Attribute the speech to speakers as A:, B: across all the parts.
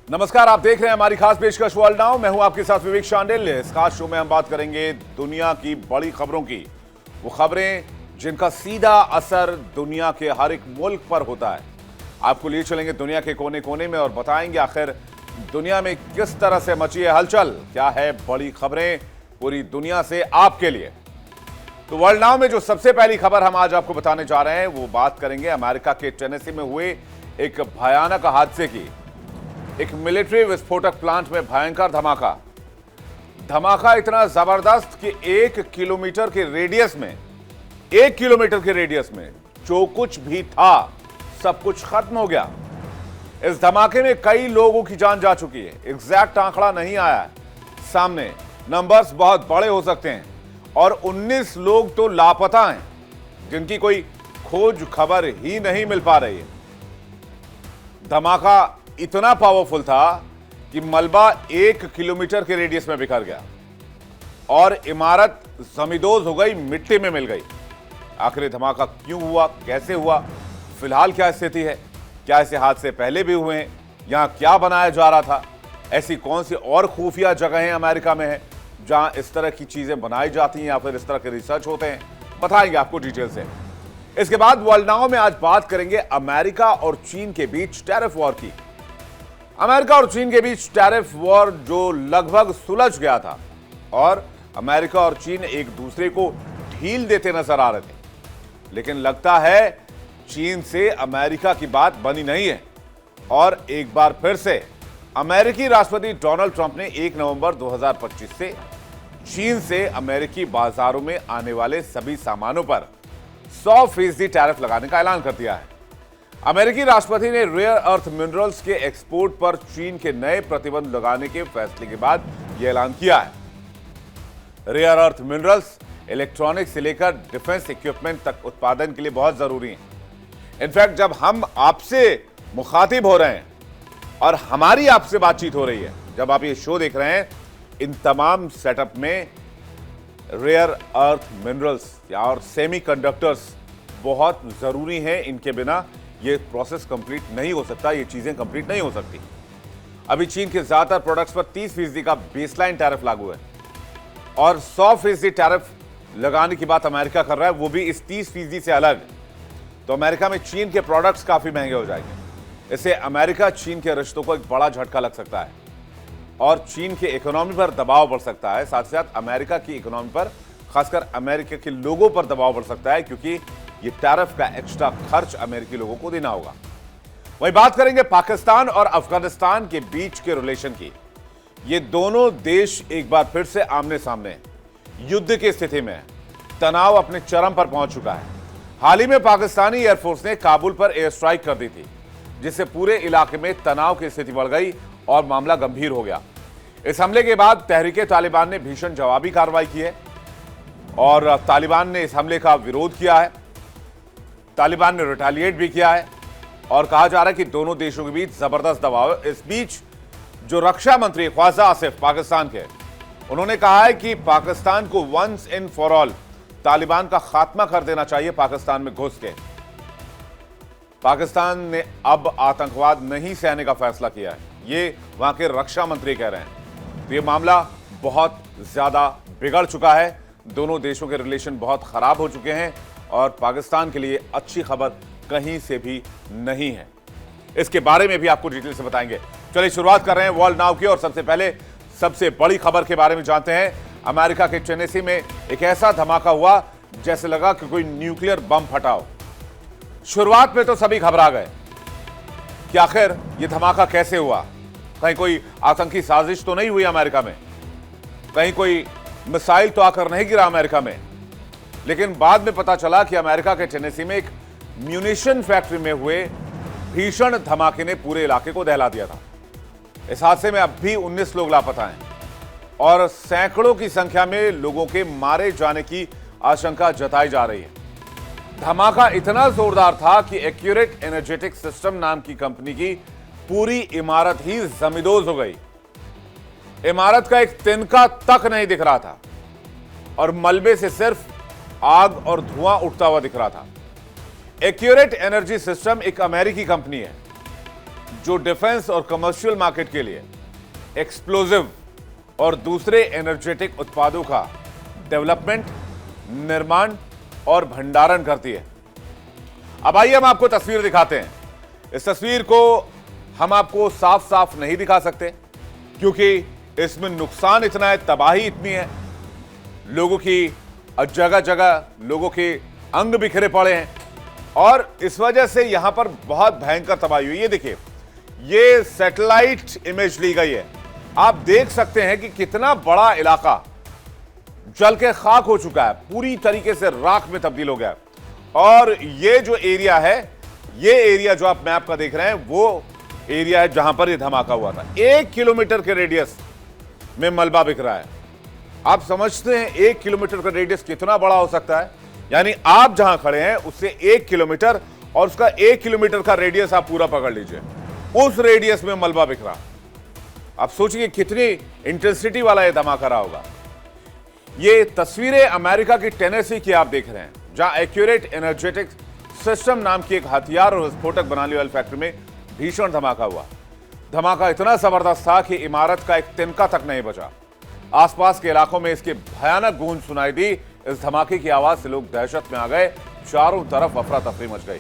A: नमस्कार, आप देख रहे हैं हमारी खास पेशकश वर्ल्ड नाउ। मैं हूं आपके साथ विवेक शांडिल। इस खास शो में हम बात करेंगे दुनिया की बड़ी खबरों की, वो खबरें जिनका सीधा असर दुनिया के हर एक मुल्क पर होता है। आपको लिए चलेंगे दुनिया के कोने कोने में और बताएंगे आखिर दुनिया में किस तरह से मची है हलचल, क्या है बड़ी खबरें पूरी दुनिया से आपके लिए। तो वर्ल्ड नाउ में जो सबसे पहली खबर हम आज आपको बताने जा रहे हैं, वो बात करेंगे अमेरिका के टेनेसी में हुए एक भयानक हादसे की। एक मिलिट्री विस्फोटक प्लांट में भयंकर धमाका इतना जबरदस्त कि 1 किलोमीटर के रेडियस में जो कुछ भी था सब कुछ खत्म हो गया। इस धमाके में कई लोगों की जान जा चुकी है। एग्जैक्ट आंकड़ा नहीं आया है सामने, नंबर्स बहुत बड़े हो सकते हैं और 19 लोग तो लापता हैं जिनकी कोई खोज खबर ही नहीं मिल पा रही है। धमाका इतना पावरफुल था कि मलबा 1 किलोमीटर के रेडियस में बिखर गया और इमारत जमींदोज हो गई, मिट्टी में मिल गई। आखिर धमाका क्यों हुआ, कैसे हुआ, फिलहाल क्या स्थिति है, क्या ऐसे हादसे पहले भी हुए हैं, यहां क्या बनाया जा रहा था, ऐसी कौन सी और खुफिया जगहें अमेरिका में हैं जहां इस तरह की चीजें बनाई जाती हैं या फिर इस तरह के रिसर्च होते हैं, बताएंगे आपको डिटेल से। इसके बाद वर्ल्ड नाउ में आज बात करेंगे अमेरिका और चीन के बीच टैरिफ वॉर की। अमेरिका और चीन के बीच टैरिफ वॉर जो लगभग सुलझ गया था और अमेरिका और चीन एक दूसरे को ढील देते नजर आ रहे थे, लेकिन लगता है चीन से अमेरिका की बात बनी नहीं है और एक बार फिर से अमेरिकी राष्ट्रपति डोनाल्ड ट्रंप ने 1 नवंबर 2025 से चीन से अमेरिकी बाजारों में आने वाले सभी सामानों पर 100% टैरिफ लगाने का ऐलान कर दिया है। अमेरिकी राष्ट्रपति ने रेयर अर्थ मिनरल्स के एक्सपोर्ट पर चीन के नए प्रतिबंध लगाने के फैसले के बाद यह ऐलान किया है। रेयर अर्थ मिनरल्स इलेक्ट्रॉनिक्स से लेकर डिफेंस इक्विपमेंट तक उत्पादन के लिए बहुत जरूरी हैं। इनफैक्ट जब हम आपसे मुखातिब हो रहे हैं और हमारी आपसे बातचीत हो रही है, जब आप ये शो देख रहे हैं, इन तमाम सेटअप में रेयर अर्थ मिनरल्स और सेमीकंडक्टर्स बहुत जरूरी हैं। इनके बिना ये प्रोसेस कंप्लीट नहीं हो सकता, ये चीजें कंप्लीट नहीं हो सकती। अभी चीन के ज्यादातर प्रोडक्ट्स पर 30% का बेसलाइन टैरिफ लागू है और 100% टैरिफ लगाने की बात अमेरिका कर रहा है, वो भी इस 30% से अलग। तो अमेरिका में चीन के प्रोडक्ट्स काफी महंगे हो जाएंगे। इससे अमेरिका चीन के रिश्तों को एक बड़ा झटका लग सकता है और चीन की इकोनॉमी पर दबाव बढ़ सकता है। साथ ही साथ अमेरिका की इकोनॉमी पर, खासकर अमेरिका के लोगों पर दबाव बढ़ सकता है, क्योंकि ये टैरिफ का एक्स्ट्रा खर्च अमेरिकी लोगों को देना होगा। वहीं बात करेंगे पाकिस्तान और अफगानिस्तान के बीच के रिलेशन की। ये दोनों देश एक बार फिर से आमने सामने युद्ध की स्थिति में, तनाव अपने चरम पर पहुंच चुका है। हाल ही में पाकिस्तानी एयरफोर्स ने काबुल पर एयर स्ट्राइक कर दी थी, जिससे पूरे इलाके में तनाव की स्थिति बढ़ गई और मामला गंभीर हो गया। इस हमले के बाद तहरीके तालिबान ने भीषण जवाबी कार्रवाई की है और तालिबान ने इस हमले का विरोध किया है। तालिबान ने रिटेलिएट भी किया है और कहा जा रहा है कि दोनों देशों के बीच जबरदस्त दबाव है। इस बीच जो रक्षा मंत्री ख्वाजा आसिफ पाकिस्तान के, उन्होंने कहा है कि पाकिस्तान को once in for all Taliban का खात्मा कर देना चाहिए। पाकिस्तान में घुस के पाकिस्तान ने अब आतंकवाद नहीं सहने का फैसला किया है, ये वहां के रक्षा मंत्री कह रहे हैं। तो ये मामला बहुत ज्यादा बिगड़ चुका है, दोनों देशों के रिलेशन बहुत खराब हो चुके हैं और पाकिस्तान के लिए अच्छी खबर कहीं से भी नहीं है। इसके बारे में भी आपको डिटेल से बताएंगे। चलिए शुरुआत कर रहे हैं वर्ल्ड नाउ की और सबसे पहले सबसे बड़ी खबर के बारे में जानते हैं। अमेरिका के टेनेसी में एक ऐसा धमाका हुआ जैसे लगा कि कोई न्यूक्लियर बम फटा हो। शुरुआत में तो सभी घबरा गए कि आखिर यह धमाका कैसे हुआ, कहीं कोई आतंकी साजिश तो नहीं हुई अमेरिका में, कहीं कोई मिसाइल तो आकर नहीं गिरा अमेरिका में। लेकिन बाद में पता चला कि अमेरिका के टेनेसी में एक म्यूनिशन फैक्ट्री में हुए भीषण धमाके ने पूरे इलाके को दहला दिया था। इस हादसे में अब भी 19 लोग लापता हैं और सैकड़ों की संख्या में लोगों के मारे जाने की आशंका जताई जा रही है। धमाका इतना जोरदार था कि एक्यूरेट एनर्जेटिक सिस्टम नाम की कंपनी की पूरी इमारत ही जमींदोज हो गई। इमारत का एक तिनका तक नहीं दिख रहा था और मलबे से सिर्फ आग और धुआं उठता हुआ दिख रहा था। एक्यूरेट एनर्जी सिस्टम एक अमेरिकी कंपनी है जो डिफेंस और कमर्शियल मार्केट के लिए एक्सप्लोजिव और दूसरे एनर्जेटिक उत्पादों का डेवलपमेंट, निर्माण और भंडारण करती है। अब आइए हम आपको तस्वीर दिखाते हैं। इस तस्वीर को हम आपको साफ साफ नहीं दिखा सकते क्योंकि इसमें नुकसान इतना है, तबाही इतनी है, लोगों की जगह जगह लोगों के अंग बिखरे पड़े हैं और इस वजह से यहां पर बहुत भयंकर तबाही हुई। ये देखिए, ये सैटेलाइट इमेज ली गई है। आप देख सकते हैं कि कितना बड़ा इलाका जल के खाक हो चुका है, पूरी तरीके से राख में तब्दील हो गया है। और ये जो एरिया है, ये एरिया जो आप मैप का देख रहे हैं, वो एरिया है जहां पर ये धमाका हुआ था। 1 किलोमीटर के रेडियस में मलबा बिक रहा है। आप समझते हैं 1 किलोमीटर का रेडियस कितना बड़ा हो सकता है? यानी आप जहां खड़े हैं उससे 1 किलोमीटर और उसका 1 किलोमीटर का रेडियस आप पूरा पकड़ लीजिए, उस रेडियस में मलबा बिक रहा। आप सोचिए कितनी इंटेंसिटी वाला यह धमाका रहा होगा। ये तस्वीरें अमेरिका की टेनेसी की आप देख रहे हैं, जहां एक्यूरेट एनर्जेटिक सिस्टम नाम की एक हथियार और विस्फोटक बनाने वाली फैक्ट्री में भीषण धमाका हुआ। धमाका इतना जबरदस्त था कि इमारत का एक तिनका तक नहीं बचा। आसपास के इलाकों में इसकी भयानक गूंज सुनाई दी। इस धमाके की आवाज से लोग दहशत में आ गए, चारों तरफ अफरा तफरी मच गई।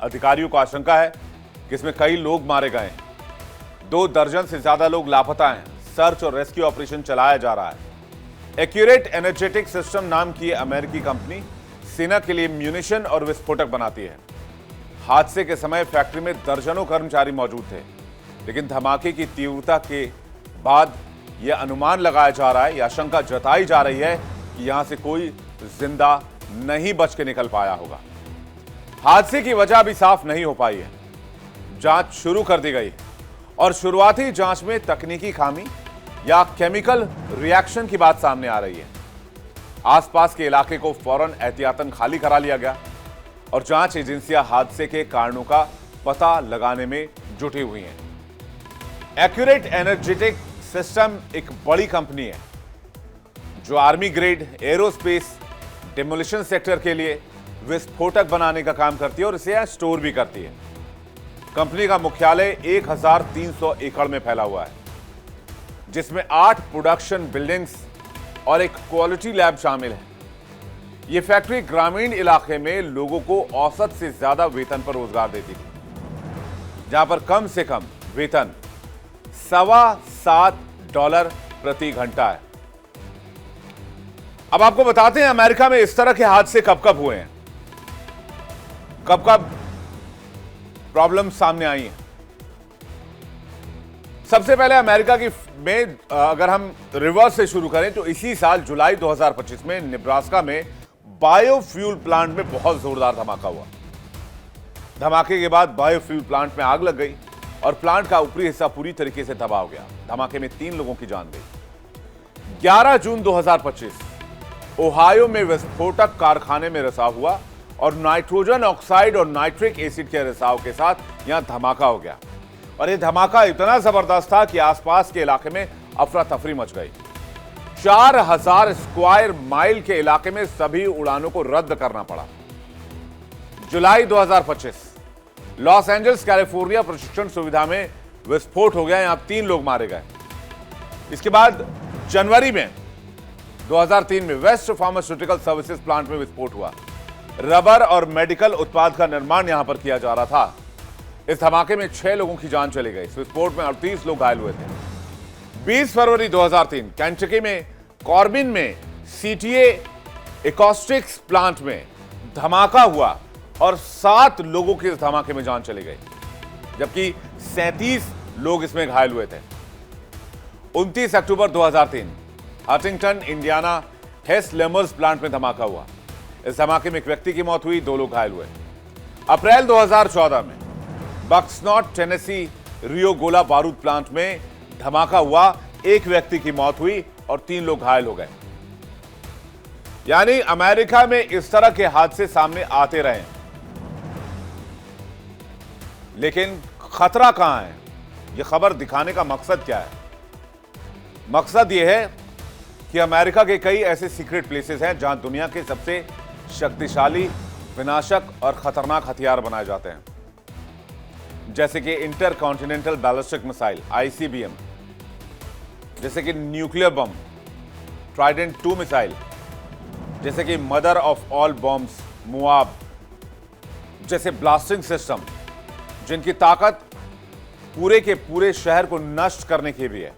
A: अधिकारियों को आशंका है कि इसमें कई लोग मारे गए हैं, 2 दर्जन से ज्यादा लोग लापता हैं। सर्च और रेस्क्यू ऑपरेशन चलाया जा रहा है। एक्यूरेट एनर्जेटिक सिस्टम नाम की अमेरिकी कंपनी सेना के लिए म्यूनिशन और विस्फोटक बनाती है। हादसे के समय फैक्ट्री में दर्जनों कर्मचारी मौजूद थे, लेकिन धमाके की तीव्रता के बाद यह अनुमान लगाया जा रहा है, यह आशंका जताई जा रही है कि यहां से कोई जिंदा नहीं बच के निकल पाया होगा। हादसे की वजह भी साफ नहीं हो पाई है। जांच शुरू कर दी गई है और शुरुआती जांच में तकनीकी खामी या केमिकल रिएक्शन की बात सामने आ रही है। आसपास के इलाके को फौरन एहतियातन खाली करा लिया गया और जांच एजेंसियां हादसे के कारणों का पता लगाने में जुटी हुई हैं। एक्यूरेट एनर्जेटिक सिस्टम एक बड़ी कंपनी है जो army grade, aerospace, demolition sector के लिए विस्फोटक बनाने का काम करती है और इसे स्टोर भी करती है। कंपनी का मुख्यालय 1300 एकड़ में फैला हुआ है, जिसमें 8 प्रोडक्शन बिल्डिंग्स और एक क्वालिटी लैब शामिल है। यह फैक्ट्री ग्रामीण इलाके में लोगों को औसत से ज्यादा वेतन पर रोजगार देती थी, जहां पर कम से कम वेतन $7.25 प्रति घंटा है। अब आपको बताते हैं अमेरिका में इस तरह के हादसे कब कब हुए हैं, कब कब प्रॉब्लम सामने आई है। सबसे पहले अमेरिका की में अगर हम रिवर्स से शुरू करें तो इसी साल जुलाई 2025 में नेब्रास्का में बायोफ्यूल प्लांट में बहुत जोरदार धमाका हुआ। धमाके के बाद बायोफ्यूल प्लांट में आग लग गई और प्लांट का ऊपरी हिस्सा पूरी तरीके से तबाह हो गया। धमाके में 3 लोगों की जान गई। 11 जून 2025 ओहायो में विस्फोटक कारखाने में रिसाव हुआ और नाइट्रोजन ऑक्साइड और नाइट्रिक एसिड के रिसाव के साथ यहां धमाका हो गया और यह धमाका इतना जबरदस्त था कि आसपास के इलाके में अफरा तफरी मच गई। 4000 स्क्वायर माइल के इलाके में सभी उड़ानों को रद्द करना पड़ा। जुलाई 2025 लॉस एंजल्स कैलिफोर्निया प्रशिक्षण सुविधा में विस्फोट हो गया, यहां 3 लोग मारे गए। इसके बाद जनवरी में 2003 में वेस्ट फार्मास्यूटिकल सर्विसेज प्लांट में विस्फोट हुआ। रबर और मेडिकल उत्पाद का निर्माण यहां पर किया जा रहा था। इस धमाके में 6 लोगों की जान चली गई। इस विस्फोट में 38 लोग घायल हुए थे। 20 फरवरी 2003 केंटकी में कॉर्बिन में सीटीए एकॉस्टिक्स प्लांट में धमाका हुआ और 7 लोगों की इस धमाके में जान चली गई, जबकि 37 लोग इसमें घायल हुए थे। 29 अक्टूबर 2003 हंटिंगटन इंडियाना हेस लेमर्स प्लांट में धमाका हुआ। इस धमाके में एक व्यक्ति की मौत हुई, 2 लोग घायल हुए। अप्रैल 2014 में बक्सनॉट टेनेसी रियो गोला बारूद प्लांट में धमाका हुआ, 1 व्यक्ति की मौत हुई और 3 लोग घायल हो गए। यानी अमेरिका में इस तरह के हादसे सामने आते रहे, लेकिन खतरा कहां है? यह खबर दिखाने का मकसद क्या है? मकसद यह है कि अमेरिका के कई ऐसे सीक्रेट प्लेसेस हैं जहां दुनिया के सबसे शक्तिशाली, विनाशक और खतरनाक हथियार बनाए जाते हैं। जैसे कि inter continental ballistic missile ICBM, जैसे कि न्यूक्लियर बम ट्राइडेंट 2 मिसाइल, जैसे कि mother of all bombs Moab, जैसे ब्लास्टिंग सिस्टम जिनकी ताकत पूरे के पूरे शहर को नष्ट करने की भी है।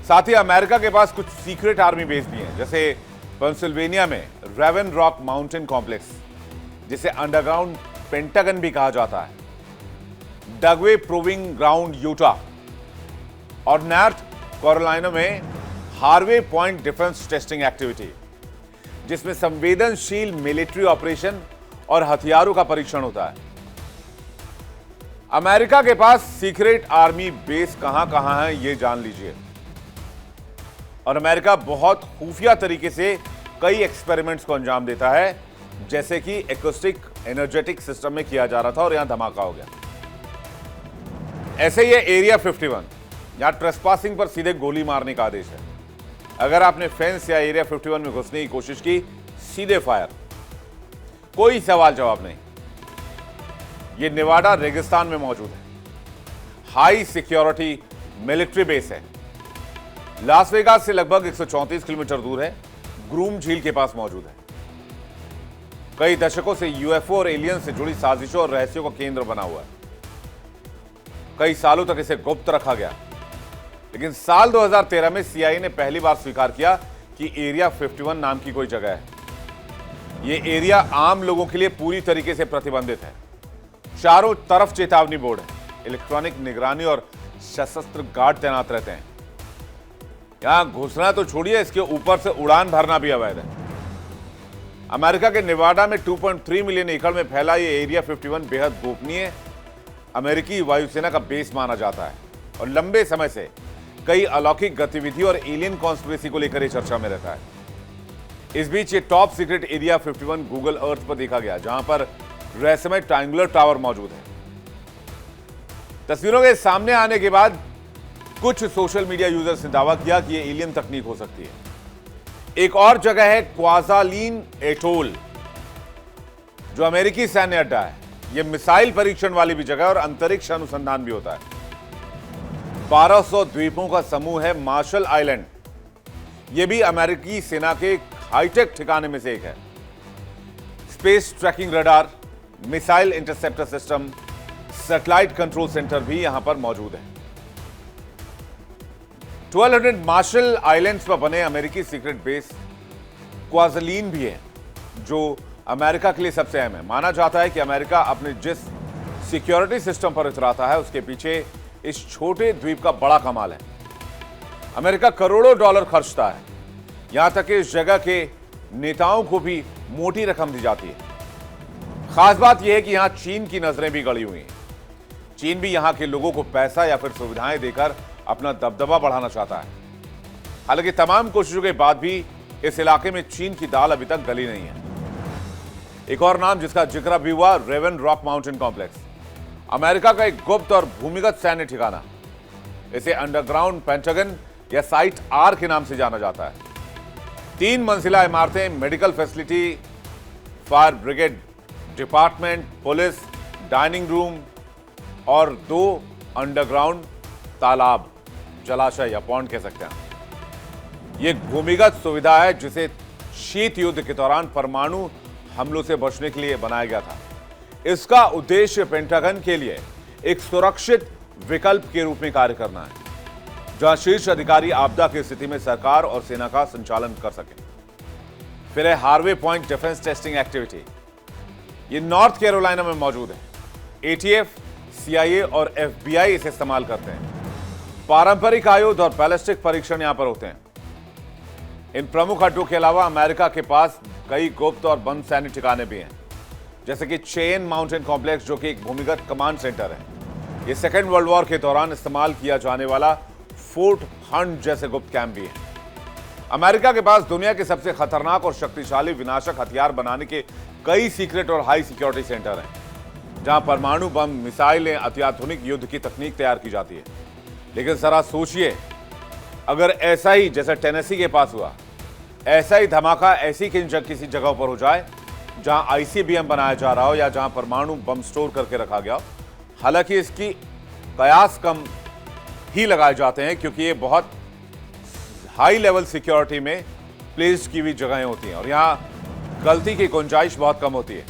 A: साथ ही अमेरिका के पास कुछ सीक्रेट आर्मी बेस भी हैं, जैसे पेंसिल्वेनिया में रेवन रॉक माउंटेन कॉम्प्लेक्स, जिसे अंडरग्राउंड पेंटागन भी कहा जाता है, डगवे प्रूविंग ग्राउंड यूटा, और नॉर्थ कैरोलिना में Harvey point defence testing activity, जिसमें संवेदनशील मिलिट्री ऑपरेशन और हथियारों का परीक्षण होता है। अमेरिका के पास सीक्रेट आर्मी बेस कहां है यह जान लीजिए। और अमेरिका बहुत खुफिया तरीके से कई एक्सपेरिमेंट्स को अंजाम देता है, जैसे कि एकॉस्टिक एनर्जेटिक सिस्टम में किया जा रहा था और यहां धमाका हो गया। ऐसे ही एरिया 51, यहां ट्रेसपासिंग पर सीधे गोली मारने का आदेश है। अगर आपने फेंस या एरिया 51 में घुसने की कोशिश की, सीधे फायर, कोई सवाल जवाब नहीं। यह नेवाडा रेगिस्तान में मौजूद है, हाई सिक्योरिटी मिलिट्री बेस है। लास वेगास से लगभग 134 किलोमीटर दूर है, ग्रूम झील के पास मौजूद है। कई दशकों से यूएफओ और एलियन से जुड़ी साजिशों और रहस्यों का केंद्र बना हुआ है। कई सालों तक इसे गुप्त रखा गया, लेकिन साल 2013 में CIA ने पहली बार स्वीकार किया कि एरिया 51 नाम की कोई जगह है। यह एरिया आम लोगों के लिए पूरी तरीके से प्रतिबंधित है। चारों तरफ चेतावनी बोर्ड है, इलेक्ट्रॉनिक निगरानी और सशस्त्र गार्ड तैनात रहते हैं। यहां घुसना तो छोड़िए, इसके ऊपर से उड़ान भरना भी अवैध है। अमेरिका के नेवाडा में 2.3 मिलियन एकड़ में फैला यह एरिया 51 बेहद गोपनीय अमेरिकी वायुसेना का बेस माना जाता है और लंबे समय से कई अलौकिक गतिविधि और एलियन कॉन्स्पिरेसी को लेकर यह चर्चा में रहता है। इस बीच ये top secret area 51 Google Earth पर देखा गया, जहां पर रहस्यमय ट्रायंगुलर टावर मौजूद है। तस्वीरों के सामने आने के बाद कुछ सोशल मीडिया यूजर्स ने दावा किया कि यह एलियन तकनीक हो सकती है। एक और जगह है क्वाजालिन एटोल, जो अमेरिकी सैन्य अड्डा है। यह मिसाइल परीक्षण वाली भी जगह और अंतरिक्ष अनुसंधान भी होता है। 1200 द्वीपों का समूह है मार्शल आइलैंड। यह भी अमेरिकी सेना के हाईटेक ठिकाने में से एक है। Space trekking radar, missile interceptor system, satellite control centre भी यहां पर मौजूद है। 1200 मार्शल आइलैंड्स पर बने अमेरिकी सीक्रेट बेस क्वाजालिन भी है, जो अमेरिका के लिए सबसे अहम है। माना जाता है कि अमेरिका अपने जिस सिक्योरिटी सिस्टम पर उतराता है, उसके पीछे इस छोटे द्वीप का बड़ा कमाल है। अमेरिका करोड़ों डॉलर खर्चता है, यहां तक कि इस जगह के नेताओं को भी मोटी रकम दी जाती है। खास बात यह है कि यहां चीन की नजरें भी गड़ी हुई हैं। चीन भी यहां के लोगों को पैसा या फिर सुविधाएं देकर अपना दबदबा बढ़ाना चाहता है। हालांकि तमाम कोशिशों के बाद भी इस इलाके में चीन की दाल अभी तक गली नहीं है। एक और नाम जिसका जिक्र भी हुआ, Raven Rock Mountain Complex, America का एक गुप्त और भूमिगत सैन्य ठिकाना। इसे अंडरग्राउंड पेंटागन या साइट आर के नाम से जाना जाता है। 3 मंजिला इमारतें, medical facility, fire brigade department, police, dining room और 2 अंडरग्राउंड तालाब, जलाशय या पॉन्ड कह सकते हैं। यह भूमिगत सुविधा है जिसे शीत युद्ध के दौरान परमाणु हमलों से बचने के लिए बनाया गया था। इसका उद्देश्य पेंटागन के लिए एक सुरक्षित विकल्प के रूप में कार्य करना है, जहां शीर्ष अधिकारी आपदा की स्थिति में सरकार और सेना का संचालन कर सके। फिर है Harvey point defence testing activity. यह नॉर्थ कैरोलिना में मौजूद है। ATF, CIA और FBI इसे इस्तेमाल करते हैं। पारंपरिक आयुध और बैलिस्टिक परीक्षण यहां पर होते हैं। इन प्रमुख अड्डों के अलावा अमेरिका के पास कई गुप्त और बंद सैन्य ठिकाने भी हैं, जैसे कि चेन माउंटेन कॉम्प्लेक्स, जो कि एक भूमिगत कमांड सेंटर है। यह सेकेंड वर्ल्ड वॉर के दौरान इस्तेमाल किया जाने वाला फोर्ट हंट जैसे गुप्त कैंप भी है। अमेरिका के पास दुनिया के सबसे खतरनाक और शक्तिशाली विनाशक हथियार बनाने के कई सीक्रेट और हाई सिक्योरिटी सेंटर हैं, जहां परमाणु बम, मिसाइलें, अत्याधुनिक युद्ध की तकनीक तैयार की जाती है। लेकिन जरा सोचिए, अगर ऐसा ही जैसा टेनेसी के पास हुआ, ऐसा ही धमाका ऐसी किसी जगह पर हो जाए जहां ICBM बनाया जा रहा हो या जहां परमाणु बम स्टोर करके रखा गया हो, हालांकि इसकी कयास कम ही लगाए जाते हैं क्योंकि ये बहुत हाई लेवल सिक्योरिटी में प्लेस की हुई जगहें होती हैं और यहां गलती की गुंजाइश बहुत कम होती है।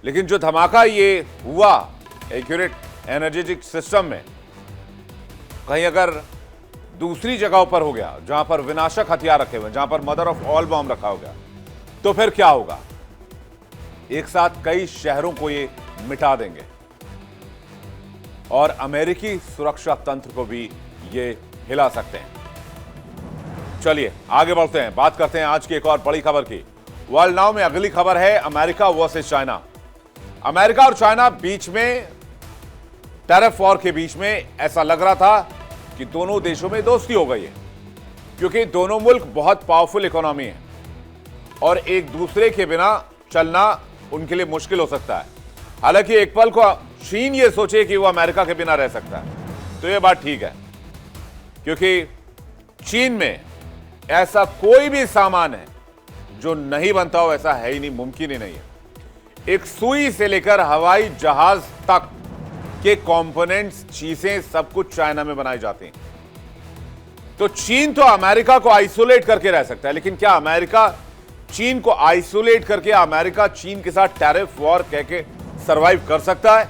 A: लेकिन जो धमाका ये हुआ एक्यूरेट एनर्जेटिक सिस्टम में, कहीं अगर दूसरी जगहों पर हो गया जहां पर विनाशक हथियार रखे हुए, जहां पर मदर ऑफ ऑल बॉम्ब रखा हो गया, तो फिर क्या होगा? एक साथ कई शहरों को ये मिटा देंगे और अमेरिकी सुरक्षा तंत्र को भी ये हिला सकते हैं। चलिए आगे बढ़ते हैं, बात करते हैं आज की एक और बड़ी खबर की। वर्ल्ड नाउ में अगली खबर है अमेरिका वर्सेस चाइना। अमेरिका और चाइना बीच में टैरिफ वॉर के बीच में ऐसा लग रहा था कि दोनों देशों में दोस्ती हो गई है क्योंकि दोनों मुल्क बहुत पावरफुल इकोनॉमी है और एक दूसरे के बिना चलना उनके लिए मुश्किल हो सकता है। हालांकि एक पल को चीन ये सोचे कि वो अमेरिका के बिना रह सकता है तो ये बात ठीक है क्योंकि चीन में ऐसा कोई भी सामान है जो नहीं बनता हो, ऐसा है ही नहीं, मुमकिन ही नहीं है। एक सुई से लेकर हवाई जहाज तक के कंपोनेंट्स, चीजें सब कुछ चाइना में बनाई जाती हैं। तो चीन तो अमेरिका को आइसोलेट करके रह सकता है, लेकिन क्या अमेरिका चीन को आइसोलेट करके अमेरिका चीन के साथ टैरिफ वॉर कह के सरवाइव कर सकता है?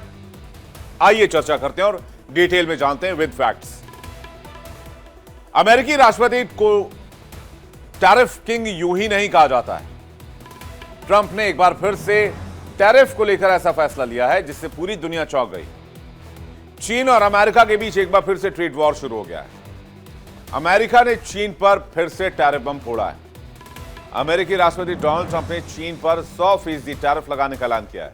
A: आइए चर्चा करते हैं और डिटेल में जानते हैं विद फैक्ट्स। अमेरिकी राष्ट्रपति को टैरिफ किंग यूं ही नहीं कहा जाता है। ट्रंप ने एक बार फिर से टैरिफ को लेकर ऐसा फैसला लिया है जिससे पूरी दुनिया चौंक गई। चीन और अमेरिका के बीच एक बार फिर से ट्रेड वॉर शुरू हो गया है। अमेरिका ने चीन पर फिर से टैरिफ बम फोड़ा है। अमेरिकी राष्ट्रपति डोनाल्ड ट्रंप ने चीन पर 100% टैरिफ लगाने का ऐलान किया है।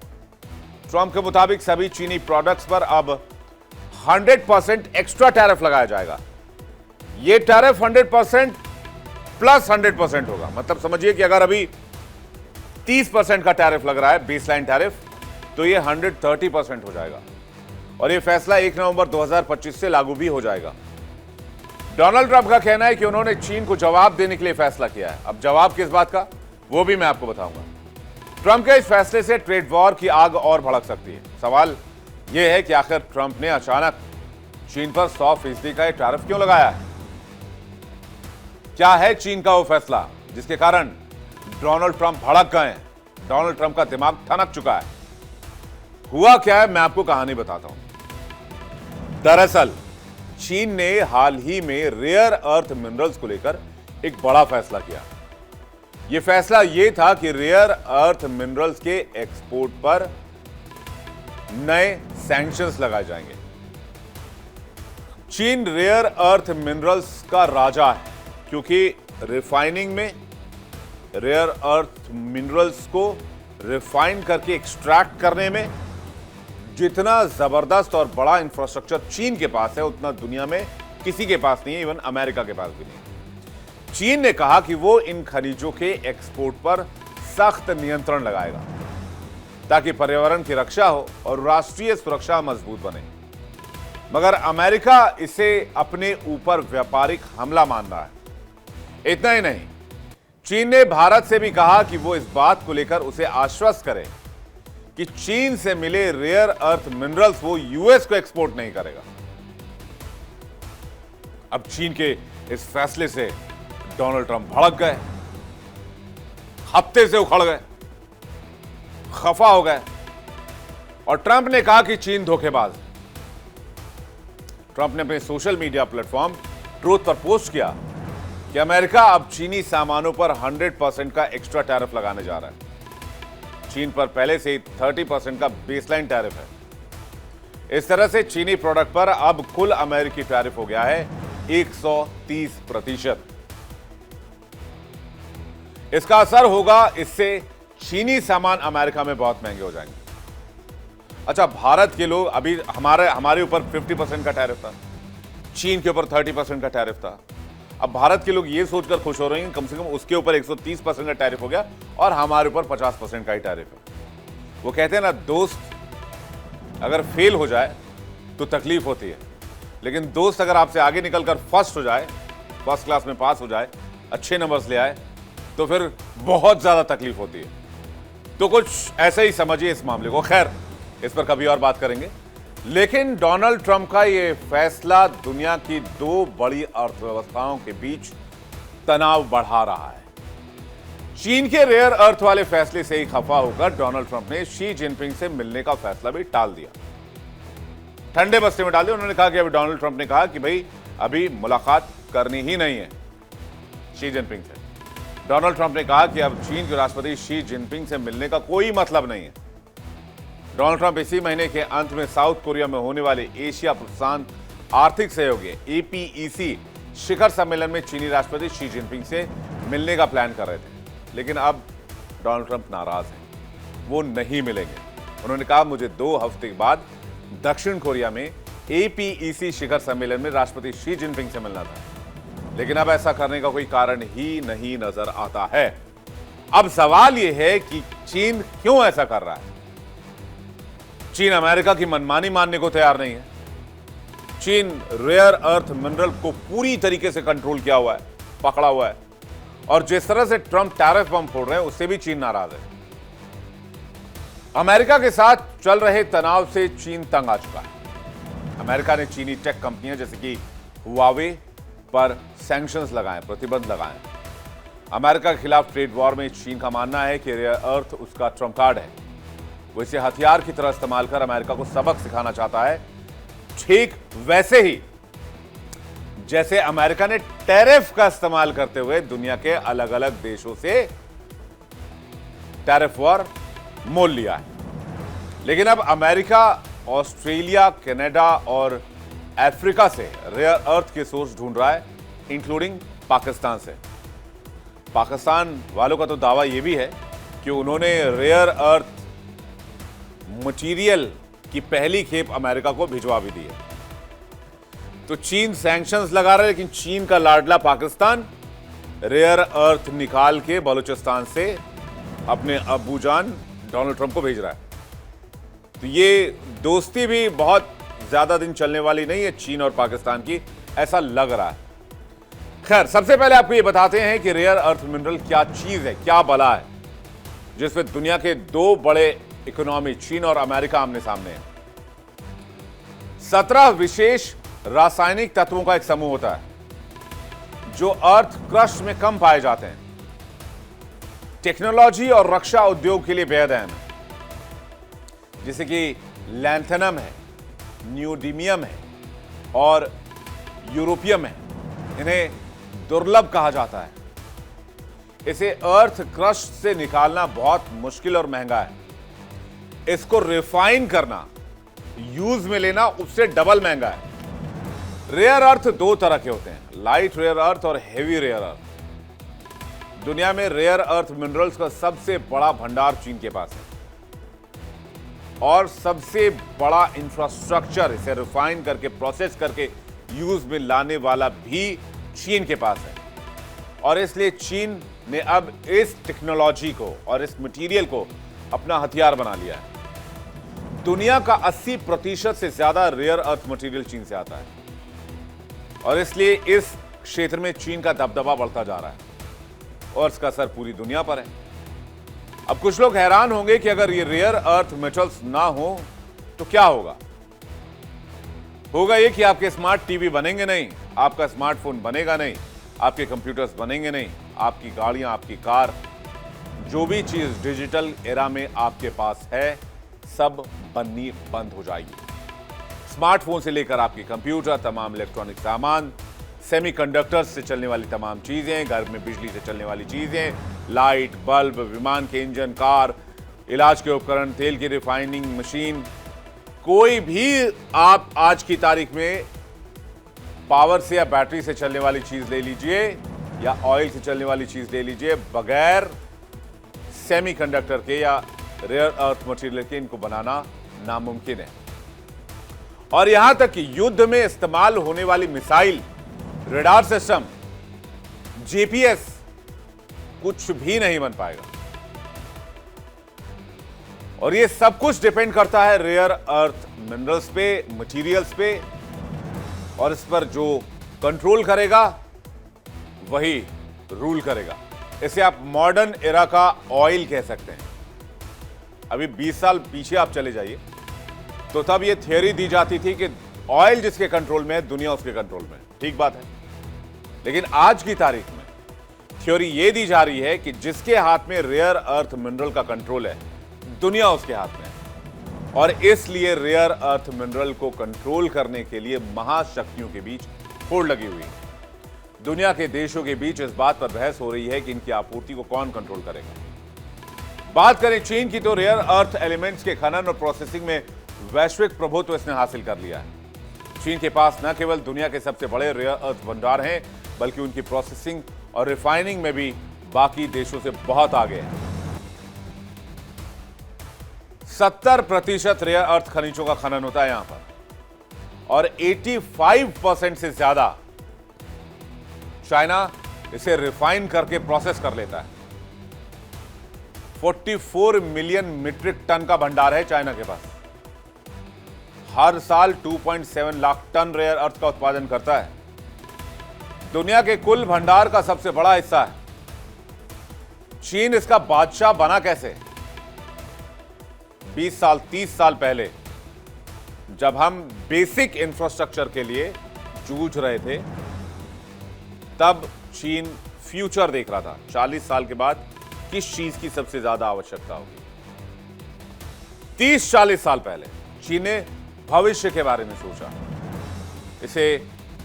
A: ट्रंप के मुताबिक सभी चीनी प्रोडक्ट्स पर अब 100% एक्स्ट्रा टैरिफ लगाया जाएगा। यह टैरिफ 100% प्लस 100% होगा। मतलब समझिए कि अगर अभी 30% का टैरिफ लग रहा है, बेसलाइन टैरिफ, तो यह 130% हो जाएगा और यह फैसला 1 नवंबर 2025 से लागू भी हो जाएगा। डोनाल्ड ट्रंप का कहना है कि उन्होंने चीन को जवाब देने के लिए फैसला किया है। अब जवाब किस बात का, वो भी मैं आपको बताऊंगा। ट्रंप के इस फैसले से ट्रेड वॉर की आग और भड़क सकती है। सवाल यह है कि आखिर ट्रंप ने अचानक चीन पर 100% का टैरिफ क्यों लगाया है? क्या है चीन का वो फैसला जिसके कारण डोनाल्ड ट्रंप भड़क गए हैं? डोनाल्ड ट्रंप का दिमाग ठनक चुका है। हुआ क्या है, मैं आपको कहानी बताता हूं। दरअसल चीन ने हाल ही में रेयर अर्थ मिनरल्स को लेकर एक बड़ा फैसला किया। यह फैसला यह था कि रेयर अर्थ मिनरल्स के एक्सपोर्ट पर नए सैंक्शंस लगाए जाएंगे। चीन रेयर अर्थ मिनरल्स का राजा है क्योंकि रिफाइनिंग में रेयर अर्थ मिनरल्स को रिफाइन करके एक्सट्रैक्ट करने में जितना जबरदस्त और बड़ा इंफ्रास्ट्रक्चर चीन के पास है उतना दुनिया में किसी के पास नहीं है, इवन अमेरिका के पास भी नहीं। चीन ने कहा कि वो इन खनिजों के एक्सपोर्ट पर सख्त नियंत्रण लगाएगा ताकि पर्यावरण की रक्षा हो और राष्ट्रीय सुरक्षा मजबूत बने। मगर अमेरिका इसे अपने ऊपर व्यापारिक हमला मान रहा है। इतना ही नहीं, चीन ने भारत से भी कहा कि वो इस बात को लेकर उसे आश्वस्त करे कि चीन से मिले रेयर अर्थ मिनरल्स वो यूएस को एक्सपोर्ट नहीं करेगा। अब चीन के इस फैसले से डोनाल्ड ट्रंप भड़क गए, हफ्ते से उखड़ गए, खफा हो गए और ट्रंप ने कहा कि चीन धोखेबाज है। ट्रंप ने अपने सोशल मीडिया प्लेटफॉर्म ट्रूथ पर पोस्ट किया कि अमेरिका अब चीनी सामानों पर 100% का एक्स्ट्रा टैरिफ लगाने जा रहा है। चीन पर पहले से ही 30% का बेसलाइन टैरिफ है। इस तरह से चीनी प्रोडक्ट पर अब कुल अमेरिकी टैरिफ हो गया है 130%। इसका असर होगा, इससे चीनी सामान अमेरिका में बहुत महंगे हो जाएंगे। अच्छा, भारत के लोग अभी हमारे ऊपर 50% का टैरिफ था, चीन के ऊपर 30% का टैरिफ था। अब भारत के लोग ये सोचकर खुश हो रहे हैं कम से कम उसके ऊपर 130% का टैरिफ हो गया और हमारे ऊपर 50% का ही टैरिफ है। वो कहते हैं ना, दोस्त अगर फेल हो जाए तो तकलीफ होती है, लेकिन दोस्त अगर आपसे आगे निकलकर फर्स्ट हो जाए, फर्स्ट क्लास में पास हो जाए, अच्छे नंबर्स ले आए, तो फिर बहुत ज्यादा तकलीफ होती है। तो कुछ ऐसे ही समझिए इस मामले को। खैर, इस पर कभी और बात करेंगे। लेकिन डोनाल्ड ट्रंप का यह फैसला दुनिया की दो बड़ी अर्थव्यवस्थाओं के बीच तनाव बढ़ा रहा है। चीन के रेयर अर्थ वाले फैसले से ही खफा होकर डोनाल्ड ट्रंप ने शी जिनपिंग से मिलने का फैसला भी टाल दिया, ठंडे बस्ते में डाल दिया। उन्होंने कहा कि अभी डोनाल्ड ट्रंप ने कहा कि भाई अभी मुलाकात करनी ही नहीं है शी जिनपिंग से। डोनाल्ड ट्रंप ने कहा कि अब चीन के राष्ट्रपति शी जिनपिंग से मिलने का कोई मतलब नहीं है। डोनाल्ड ट्रंप इसी महीने के अंत में साउथ कोरिया में होने वाले एशिया प्रशांत आर्थिक सहयोग APEC शिखर सम्मेलन में चीनी राष्ट्रपति शी जिनपिंग से मिलने का प्लान कर रहे थे, लेकिन अब डोनाल्ड ट्रंप नाराज हैं, वो नहीं मिलेंगे। उन्होंने कहा मुझे 2 हफ्ते के बाद दक्षिण कोरिया में APEC शिखर सम्मेलन में राष्ट्रपति शी जिनपिंग से मिलना था, लेकिन अब ऐसा करने का कोई कारण ही नहीं नजर आता है। अब सवाल यह है कि चीन क्यों ऐसा कर रहा है। चीन अमेरिका की मनमानी मानने को तैयार नहीं है। चीन रेयर अर्थ मिनरल को पूरी तरीके से कंट्रोल किया हुआ है, पकड़ा हुआ है, और जिस तरह से ट्रंप टैरिफ बम फोड़ रहे हैं उससे भी चीन नाराज है। अमेरिका के साथ चल रहे तनाव से चीन तंग आ चुका है। अमेरिका ने चीनी टेक कंपनियां जैसे कि हुआवे पर सैंक्शंस लगाए, प्रतिबंध लगाए। अमेरिका के खिलाफ ट्रेड वॉर में चीन का मानना है कि रेयर अर्थ उसका ट्रम्प कार्ड है। वो इसे हथियार की तरह इस्तेमाल कर अमेरिका को सबक सिखाना चाहता है, ठीक वैसे ही जैसे अमेरिका ने टैरिफ का इस्तेमाल करते हुए दुनिया के अलग अलग देशों से टैरिफ वॉर मोल लिया है। लेकिन अब अमेरिका, ऑस्ट्रेलिया, कनाडा और अफ्रीका से रेयर अर्थ के सोर्स ढूंढ रहा है, इंक्लूडिंग पाकिस्तान से। पाकिस्तान वालों का तो दावा यह भी है कि उन्होंने रेयर अर्थ मटेरियल की पहली खेप अमेरिका को भिजवा भी दी है। तो चीन सैंक्शंस लगा रहा है, लेकिन चीन का लाडला पाकिस्तान रेयर अर्थ निकाल के बलूचिस्तान से अपने अब्बूजान डोनाल्ड ट्रंप को भेज रहा है। तो ये दोस्ती भी बहुत ज्यादा दिन चलने वाली नहीं है चीन और पाकिस्तान की, ऐसा लग रहा है। खैर, सबसे पहले आपको ये बताते हैं कि रेयर अर्थ मिनरल क्या चीज है, क्या बला है, जिसमें दुनिया के 2 बड़े इकोनॉमी चीन और अमेरिका आमने सामने है। 17 विशेष रासायनिक तत्वों का एक समूह होता है जो अर्थ क्रस्ट में कम पाए जाते हैं, टेक्नोलॉजी और रक्षा उद्योग के लिए बेहद अहम है, जैसे कि लैंथेनम है, न्यूडीमियम है और यूरोपियम है। इन्हें दुर्लभ कहा जाता है। इसे अर्थ क्रस्ट से निकालना बहुत मुश्किल और महंगा है। इसको रिफाइन करना, यूज में लेना उससे डबल महंगा है। रेयर अर्थ 2 तरह के होते हैं, लाइट रेयर अर्थ और हेवी रेयर अर्थ। दुनिया में रेयर अर्थ मिनरल्स का सबसे बड़ा भंडार चीन के पास है और सबसे बड़ा इंफ्रास्ट्रक्चर इसे रिफाइन करके, प्रोसेस करके यूज में लाने वाला भी चीन के पास है। और इसलिए चीन ने अब इस टेक्नोलॉजी को और इस मटेरियल को अपना हथियार बना लिया है। दुनिया का 80% से ज्यादा रेयर अर्थ मटेरियल चीन से आता है और इसलिए इस क्षेत्र में चीन का दबदबा बढ़ता जा रहा है और इसका असर पूरी दुनिया पर है। अब कुछ लोग हैरान होंगे कि अगर ये रेयर अर्थ मेटल्स ना हो तो क्या होगा। होगा ये कि आपके स्मार्ट टीवी बनेंगे नहीं, आपका स्मार्टफोन बनेगा नहीं, आपके कंप्यूटर्स बनेंगे नहीं, आपकी गाड़ियां, आपकी कार, जो भी चीज डिजिटल एरा में आपके पास है सब बननी बंद हो जाएगी। स्मार्टफोन से लेकर आपके कंप्यूटर, तमाम इलेक्ट्रॉनिक सामान, सेमीकंडक्टर्स से चलने वाली तमाम चीजें, घर में बिजली से चलने वाली चीजें, लाइट, बल्ब, विमान के इंजन, कार, इलाज के उपकरण, तेल की रिफाइनिंग मशीन, कोई भी आप आज की तारीख में पावर से या बैटरी से चलने वाली चीज ले लीजिए या ऑयल से चलने वाली चीज ले लीजिए, बगैर सेमीकंडक्टर के या रेयर अर्थ मटेरियल के इनको बनाना नामुमकिन है। और यहां तक कि युद्ध में इस्तेमाल होने वाली मिसाइल, रडार सिस्टम, जीपीएस कुछ भी नहीं बन पाएगा। और ये सब कुछ डिपेंड करता है रेयर अर्थ मिनरल्स पे, मटेरियल्स पे, और इस पर जो कंट्रोल करेगा वही रूल करेगा। इसे आप मॉडर्न एरा का ऑयल कह सकते हैं। अभी 20 साल पीछे आप चले जाइए, तो तब यह थियरी दी जाती थी कि ऑयल जिसके कंट्रोल में है, दुनिया उसके कंट्रोल में है। ठीक बात है, लेकिन आज की तारीख में थ्योरी यह दी जा रही है कि जिसके हाथ में रेयर अर्थ मिनरल का कंट्रोल है, दुनिया उसके हाथ में है। और इसलिए रेयर अर्थ मिनरल को कंट्रोल करने के लिए महाशक्तियों के बीच होड़ लगी हुई है। दुनिया के देशों के बीच इस बात पर बहस हो रही है कि इनकी आपूर्ति को कौन कंट्रोल करेगा। बात करें चीन की, तो रेयर अर्थ एलिमेंट्स के खनन और प्रोसेसिंग में वैश्विक प्रभुत्व इसने हासिल कर लिया है। चीन के पास न केवल दुनिया के सबसे बड़े रेयर अर्थ भंडार हैं, बल्कि उनकी प्रोसेसिंग और रिफाइनिंग में भी बाकी देशों से बहुत आगे है। 70% रेयर अर्थ खनिजों का खनन होता है यहां पर, और 85% से ज्यादा चाइना इसे रिफाइन करके प्रोसेस कर लेता है। 44 मिलियन मीट्रिक टन का भंडार है चाइना के पास। हर साल 2.7 लाख टन रेयर अर्थ का उत्पादन करता है। दुनिया के कुल भंडार का सबसे बड़ा हिस्सा है। चीन इसका बादशाह बना कैसे? 20 साल 30 साल पहले जब हम बेसिक इंफ्रास्ट्रक्चर के लिए जूझ रहे थे, तब चीन फ्यूचर देख रहा था। 40 साल के बाद किस चीज की सबसे ज्यादा आवश्यकता होगी। 30-40 साल पहले चीन ने भविष्य के बारे में सोचा, इसे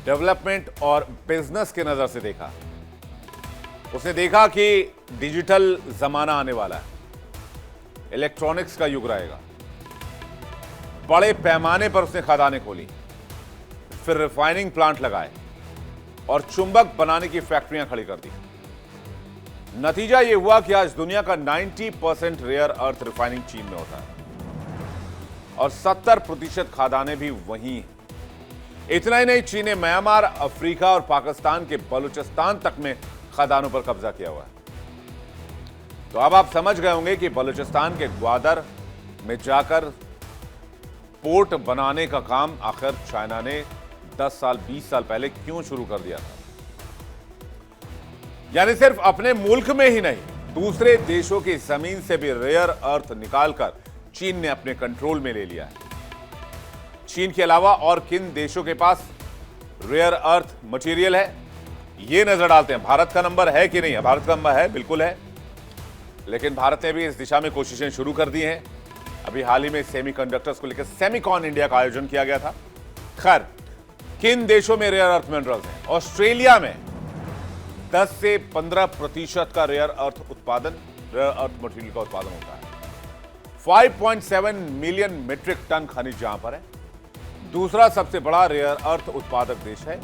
A: डेवलपमेंट और बिजनेस के नजर से देखा। उसने देखा कि डिजिटल जमाना आने वाला है, इलेक्ट्रॉनिक्स का युग रहेगा। बड़े पैमाने पर उसने खदानें खोली, फिर रिफाइनिंग प्लांट लगाए और चुंबक बनाने की फैक्ट्रियां खड़ी कर दी। नतीजा यह हुआ कि आज दुनिया का 90% रेयर अर्थ रिफाइनिंग चीन में होता है और 70% खदानें भी वहीं हैं। इतना ही नहीं, चीन ने म्यांमार, अफ्रीका और पाकिस्तान के बलूचिस्तान तक में खदानों पर कब्जा किया हुआ है। तो अब आप समझ गए होंगे कि बलूचिस्तान के ग्वादर में जाकर पोर्ट बनाने का काम आखिर चाइना ने 10 साल 20 साल पहले क्यों शुरू कर दिया था। यानी सिर्फ अपने मुल्क में ही नहीं, दूसरे देशों की जमीन से भी रेयर अर्थ निकालकर चीन ने अपने कंट्रोल में ले लिया है। चीन के अलावा और किन देशों के पास रेयर अर्थ मटेरियल है, ये नजर डालते हैं। भारत का नंबर है कि नहीं है? भारत का नंबर है, बिल्कुल है। लेकिन भारत ने भी इस दिशा में कोशिशें शुरू कर दी हैं। अभी हाल ही में सेमीकंडक्टर्स को लेकर सेमिकॉन इंडिया का आयोजन किया गया था। खैर, किन देशों में रेयर अर्थ मिनरल्स हैं? ऑस्ट्रेलिया में 10 से 15% का रेयर अर्थ मटेरियल का उत्पादन होता है। 5.7 मिलियन मीट्रिक टन खनिज जहां पर है। दूसरा सबसे बड़ा रेयर अर्थ उत्पादक देश है।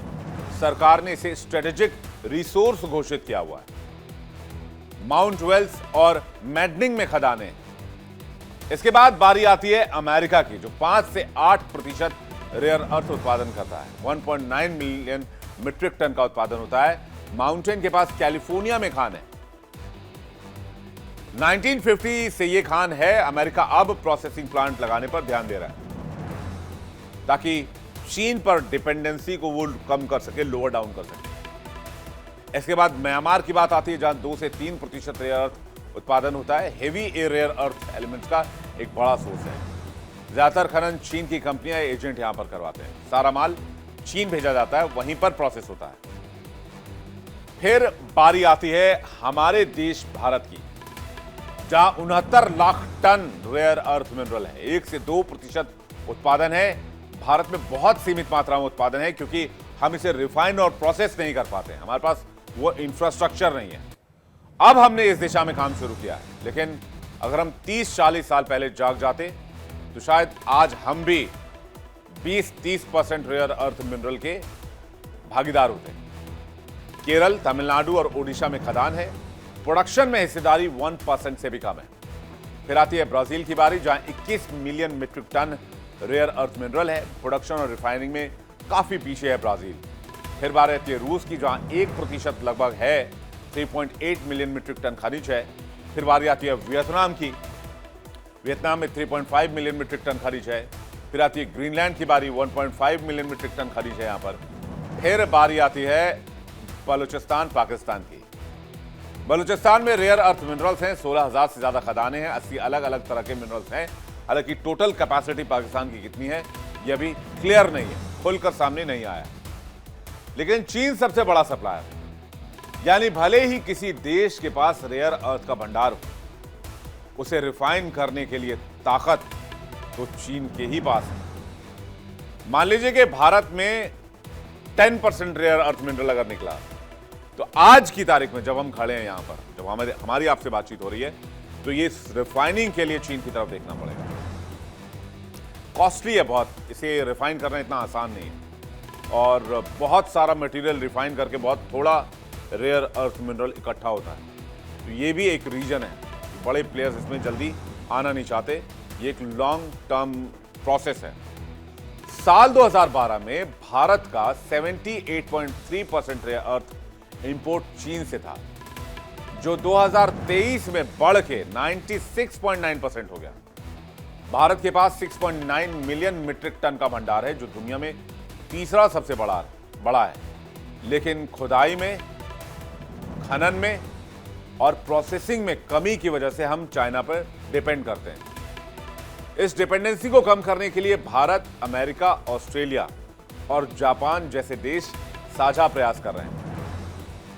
A: सरकार ने इसे स्ट्रेटेजिक रिसोर्स घोषित किया हुआ है। माउंट वेल्स और मैडनिंग में खदानें। इसके बाद बारी आती है अमेरिका की, जो 5 से 8% रेयर अर्थ उत्पादन करता है। 1.9 मिलियन मीट्रिक टन का उत्पादन होता है। माउंटेन के पास कैलिफोर्निया में खान है। 1950 से यह खान है। अमेरिका अब प्रोसेसिंग प्लांट लगाने पर ध्यान दे रहा है ताकि चीन पर डिपेंडेंसी को वो कम कर सके, लोअर डाउन कर सके। इसके बाद म्यांमार की बात आती है, जहां 2 से 3% रेयर अर्थ उत्पादन होता है। हेवी रेयर अर्थ एलिमेंट्स का एक बड़ा सोर्स है। ज्यादातर खनन चीन की कंपनियां, एजेंट यहां पर करवाते हैं। सारा माल चीन भेजा जाता है, वहीं पर प्रोसेस होता है। फिर बारी आती है हमारे देश भारत की, जहां 69 lakh ton rare earth mineral है। 1 से 2% उत्पादन है। भारत में बहुत सीमित मात्रा में उत्पादन है, क्योंकि हम इसे रिफाइन और प्रोसेस नहीं कर पाते हैं। हमारे पास वो इंफ्रास्ट्रक्चर नहीं है। अब हमने इस दिशा में काम शुरू किया है, लेकिन अगर हम 30-40 साल पहले जाग जाते तो शायद आज हम भी 20-30% रेयर अर्थ मिनरल के भागीदार होते। केरल, तमिलनाडु और ओडिशा में खदान है। प्रोडक्शन में हिस्सेदारी 1% से भी कम है। फिर आती है ब्राजील की बारी, जहां 21 million metric ton rare earth mineral है। प्रोडक्शन और रिफाइनिंग में काफी पीछे है ब्राजील। फिर बारी आती है रूस की, जहां 1% लगभग है। 3.8 मिलियन मीट्रिक टन खनिज है। फिर बारी आती है वियतनाम की। वियतनाम में 3.5 मिलियन मीट्रिक टन खनिज है। फिर आती है ग्रीनलैंड की बारी, 1.5 मिलियन मीट्रिक टन खनिज है यहां पर। फिर बारी आती है बलूचिस्तान, पाकिस्तान की। बलूचिस्तान में रेयर अर्थ मिनरल्स हैं। 16,000 से ज्यादा खदानें हैं। 80 अलग अलग तरह के मिनरल्स हैं। हालांकि टोटल कैपेसिटी पाकिस्तान की कितनी है यह भी क्लियर नहीं है, खुलकर सामने नहीं आया। लेकिन चीन सबसे बड़ा सप्लायर है, यानी भले ही किसी देश के पास रेयर अर्थ का भंडार हो, उसे रिफाइन करने के लिए ताकत तो चीन के ही पास है। मान लीजिए कि भारत में 10% रेयर अर्थ मिनरल अगर निकला, तो आज की तारीख में जब हम खड़े हैं यहां पर, जब हमारी आपसे बातचीत हो रही है, तो ये रिफाइनिंग के लिए चीन की तरफ देखना पड़ेगा। कॉस्टली है बहुत, इसे रिफाइन करना इतना आसान नहीं है और बहुत सारा मटेरियल रिफाइन करके बहुत थोड़ा रेयर अर्थ मिनरल इकट्ठा होता है। तो ये भी एक रीजन है, बड़े प्लेयर्स इसमें जल्दी आना नहीं चाहते, ये एक लॉन्ग टर्म प्रोसेस है। साल 2012 में भारत का 78.3% रेयर अर्थ इंपोर्ट चीन से था, जो 2023 में बढ़ के 96.9% हो गया। भारत के पास 6.9 मिलियन मीट्रिक टन का भंडार है, जो दुनिया में तीसरा सबसे बड़ा है। लेकिन खुदाई में, खनन में और प्रोसेसिंग में कमी की वजह से हम चाइना पर डिपेंड करते हैं। इस डिपेंडेंसी को कम करने के लिए भारत, अमेरिका, ऑस्ट्रेलिया और जापान जैसे देश साझा प्रयास कर रहे हैं।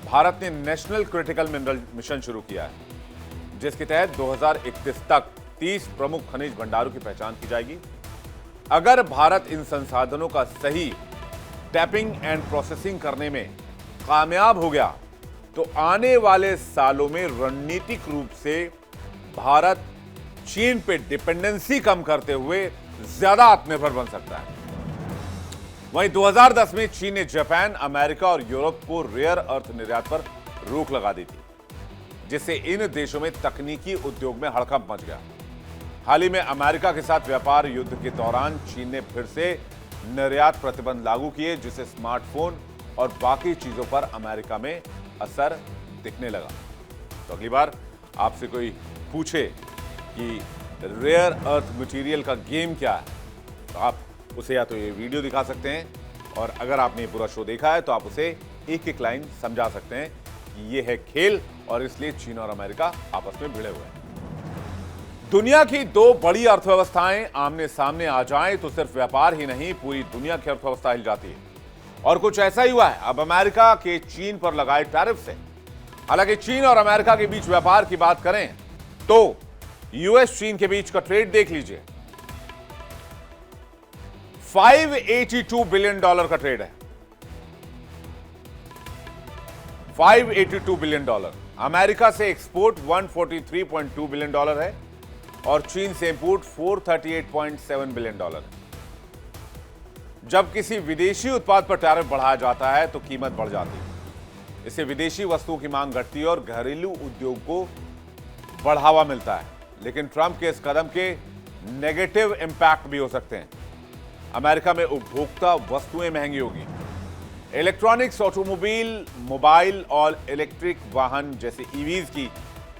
A: भारत ने नेशनल क्रिटिकल मिनरल मिशन शुरू किया है, जिसके तहत 2031 तक 30 प्रमुख खनिज भंडारों की पहचान की जाएगी। अगर भारत इन संसाधनों का सही टैपिंग एंड प्रोसेसिंग करने में कामयाब हो गया, तो आने वाले सालों में रणनीतिक रूप से भारत चीन पे डिपेंडेंसी कम करते हुए ज्यादा आत्मनिर्भर बन सकता है। वहीं 2010 में चीन ने जापान, अमेरिका और यूरोप को रेयर अर्थ निर्यात पर रोक लगा दी थी, जिससे इन देशों में तकनीकी उद्योग में हड़कंप मच गया। हाल ही में अमेरिका के साथ व्यापार युद्ध के दौरान चीन ने फिर से निर्यात प्रतिबंध लागू किए, जिससे स्मार्टफोन और बाकी चीजों पर अमेरिका में असर दिखने लगा। तो अगली बार आपसे कोई पूछे कि रेयर अर्थ मटेरियल का गेम क्या है, तो आप उसे या तो ये वीडियो दिखा सकते हैं, और अगर आपने ये पूरा शो देखा है तो आप उसे एक एक लाइन समझा सकते हैं कि ये है खेल और इसलिए चीन और अमेरिका आपस में भिड़े हुए हैं। दुनिया की दो बड़ी अर्थव्यवस्थाएं आमने सामने आ जाएं तो सिर्फ व्यापार ही नहीं, पूरी दुनिया की अर्थव्यवस्था हिल जाती है। और कुछ ऐसा ही हुआ है अब अमेरिका के चीन पर लगाए टैरिफ से। हालांकि चीन और अमेरिका के बीच व्यापार की बात करें तो यूएस चीन के बीच का ट्रेड देख लीजिए, $582 बिलियन का ट्रेड है। $582 बिलियन। अमेरिका से एक्सपोर्ट $143.2 बिलियन है और चीन से इंपोर्ट $438.7 बिलियन। जब किसी विदेशी उत्पाद पर टैरिफ बढ़ाया जाता है तो कीमत बढ़ जाती है। इससे विदेशी वस्तुओं की मांग घटती है और घरेलू उद्योग को बढ़ावा मिलता है। लेकिन ट्रंप के इस कदम के नेगेटिव इंपैक्ट भी हो सकते हैं। अमेरिका में उपभोक्ता वस्तुएं महंगी होगी। इलेक्ट्रॉनिक्स, ऑटोमोबाइल, मोबाइल और इलेक्ट्रिक वाहन जैसे ईवीज की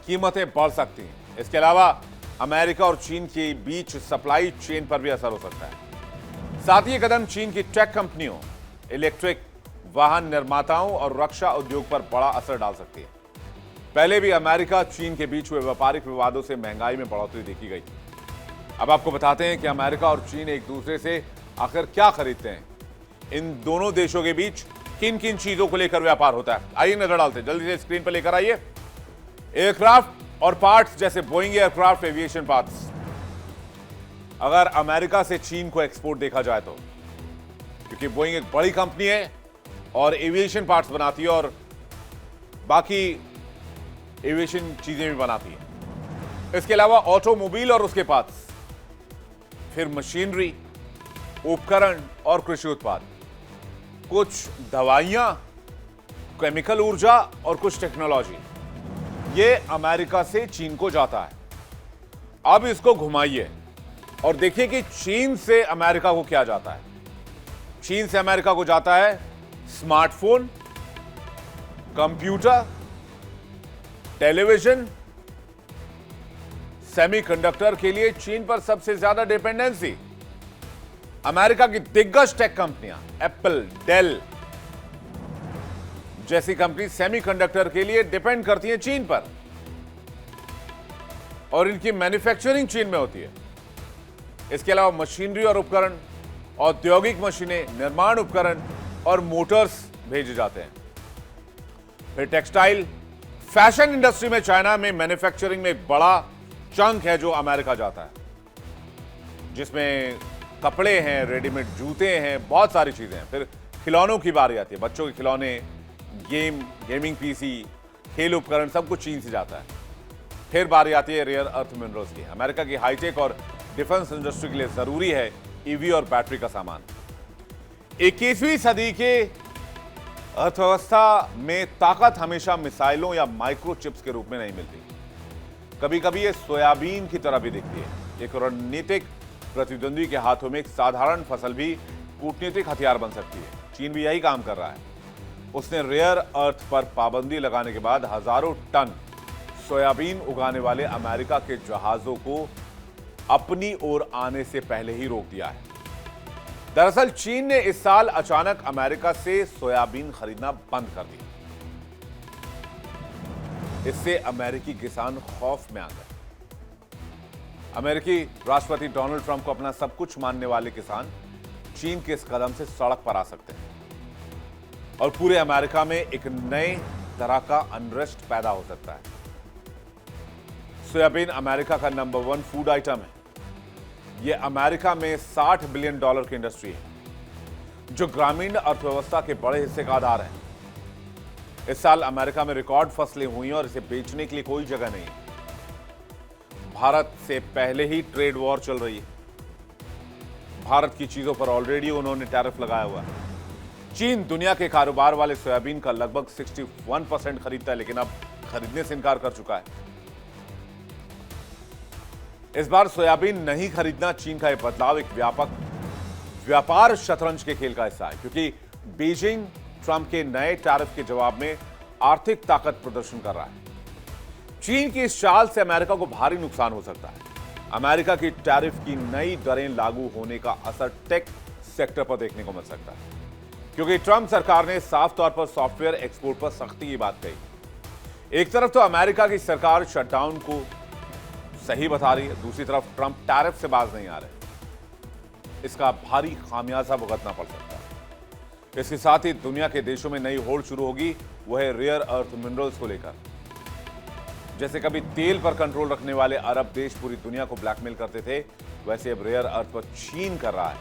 A: कीमतें बढ़ सकती हैं। इसके अलावा अमेरिका और चीन के बीच सप्लाई चेन पर भी असर हो सकता है। साथ ही ये कदम चीन की टेक कंपनियों, इलेक्ट्रिक वाहन निर्माताओं और रक्षा उद्योग पर बड़ा असर डाल सकती है। पहले भी अमेरिका चीन के बीच हुए व्यापारिक विवादों से महंगाई में बढ़ोतरी देखी गई थी। अब आपको बताते हैं कि अमेरिका और चीन एक दूसरे से आखिर क्या खरीदते हैं। इन दोनों देशों के बीच किन किन चीजों को लेकर व्यापार होता है, आइए नजर डालते हैं। जल्दी से स्क्रीन पर लेकर आइए। एयरक्राफ्ट और पार्ट्स जैसे बोइंग एयरक्राफ्ट, एविएशन पार्ट्स। अगर अमेरिका से चीन को एक्सपोर्ट देखा जाए तो, क्योंकि बोइंग एक बड़ी कंपनी है और एविएशन पार्ट्स बनाती है और बाकी एविएशन चीजें भी बनाती है। इसके अलावा ऑटोमोबाइल और उसके पार्ट्स, फिर मशीनरी, उपकरण और कृषि उत्पाद, कुछ दवाइयां, केमिकल ऊर्जा और कुछ टेक्नोलॉजी, ये अमेरिका से चीन को जाता है। अब इसको घुमाइए और देखिए कि चीन से अमेरिका को क्या जाता है। चीन से अमेरिका को जाता है स्मार्टफोन, कंप्यूटर, टेलीविजन, सेमीकंडक्टर के लिए चीन पर सबसे ज्यादा डिपेंडेंसी। अमेरिका की दिग्गज टेक कंपनियां एप्पल, डेल जैसी कंपनी सेमीकंडक्टर के लिए डिपेंड करती हैं चीन पर और इनकी मैन्युफैक्चरिंग चीन में होती है। इसके अलावा मशीनरी और उपकरण, औद्योगिक मशीनें, निर्माण उपकरण और मोटर्स भेजे जाते हैं। फिर टेक्सटाइल, फैशन इंडस्ट्री में चाइना में मैन्युफैक्चरिंग में एक बड़ा चंक है जो अमेरिका जाता है, जिसमें कपड़े हैं, रेडीमेड जूते हैं, बहुत सारी चीजें हैं। फिर खिलौनों की बारी आती है, बच्चों के खिलौने, गेमिंग पीसी, खेल उपकरण, सब कुछ चीन से जाता है। फिर बारी आती है रेयर अर्थ मिनरल्स की। अमेरिका की हाईटेक और डिफेंस इंडस्ट्री के लिए जरूरी है ईवी और बैटरी का सामान। 21वीं सदी के अर्थव्यवस्था में ताकत हमेशा मिसाइलों या माइक्रोचिप्स के रूप में नहीं मिलती। कभी कभी ये सोयाबीन की तरह भी दिखती है। एक रणनीतिक प्रतिद्वंदी के हाथों में एक साधारण फसल भी कूटनीतिक हथियार बन सकती है। चीन भी यही काम कर रहा है। उसने रेयर अर्थ पर पाबंदी लगाने के बाद हजारों टन सोयाबीन उगाने वाले अमेरिका के जहाजों को अपनी ओर आने से पहले ही रोक दिया है। दरअसल चीन ने इस साल अचानक अमेरिका से सोयाबीन खरीदना बंद कर दिया। इससे अमेरिकी किसान खौफ में आ गए। अमेरिकी राष्ट्रपति डोनाल्ड ट्रंप को अपना सब कुछ मानने वाले किसान चीन के इस कदम से सड़क पर आ सकते हैं और पूरे अमेरिका में एक नए तरह का अनरेस्ट पैदा हो सकता है। सोयाबीन अमेरिका का नंबर 1 फूड आइटम है। यह अमेरिका में $60 बिलियन की इंडस्ट्री है, जो ग्रामीण अर्थव्यवस्था के बड़े हिस्से का आधार है। इस साल अमेरिका में रिकॉर्ड फसलें हुई और इसे बेचने के लिए कोई जगह नहीं है। भारत से पहले ही ट्रेड वॉर चल रही है। भारत की चीजों पर ऑलरेडी उन्होंने टैरिफ लगाया हुआ है। चीन दुनिया के कारोबार वाले सोयाबीन का लगभग 61% खरीदता है, लेकिन अब खरीदने से इनकार कर चुका है। इस बार सोयाबीन नहीं खरीदना चीन का यह बदलाव एक व्यापक व्यापार शतरंज के खेल का हिस्सा है, क्योंकि बीजिंग ट्रंप के नए टैरिफ के जवाब में आर्थिक ताकत प्रदर्शन कर रहा है। चीन की इस चाल से अमेरिका को भारी नुकसान हो सकता है। अमेरिका की टैरिफ की नई दरें लागू होने का असर टेक सेक्टर पर देखने को मिल सकता है, क्योंकि ट्रंप सरकार ने साफ तौर पर सॉफ्टवेयर एक्सपोर्ट पर सख्ती की बात कही। एक तरफ तो अमेरिका की सरकार शटडाउन को सही बता रही है, दूसरी तरफ ट्रंप टैरिफ से बाज नहीं आ रहे। इसका भारी खामियाजा भुगतना पड़ सकता है। इसके साथ ही दुनिया के देशों में नई होड़ शुरू होगी, वह है रेयर अर्थ मिनरल्स को लेकर। जैसे कभी तेल पर कंट्रोल रखने वाले अरब देश पूरी दुनिया को ब्लैकमेल करते थे, वैसे अब रेयर अर्थ पर चीन कर रहा है।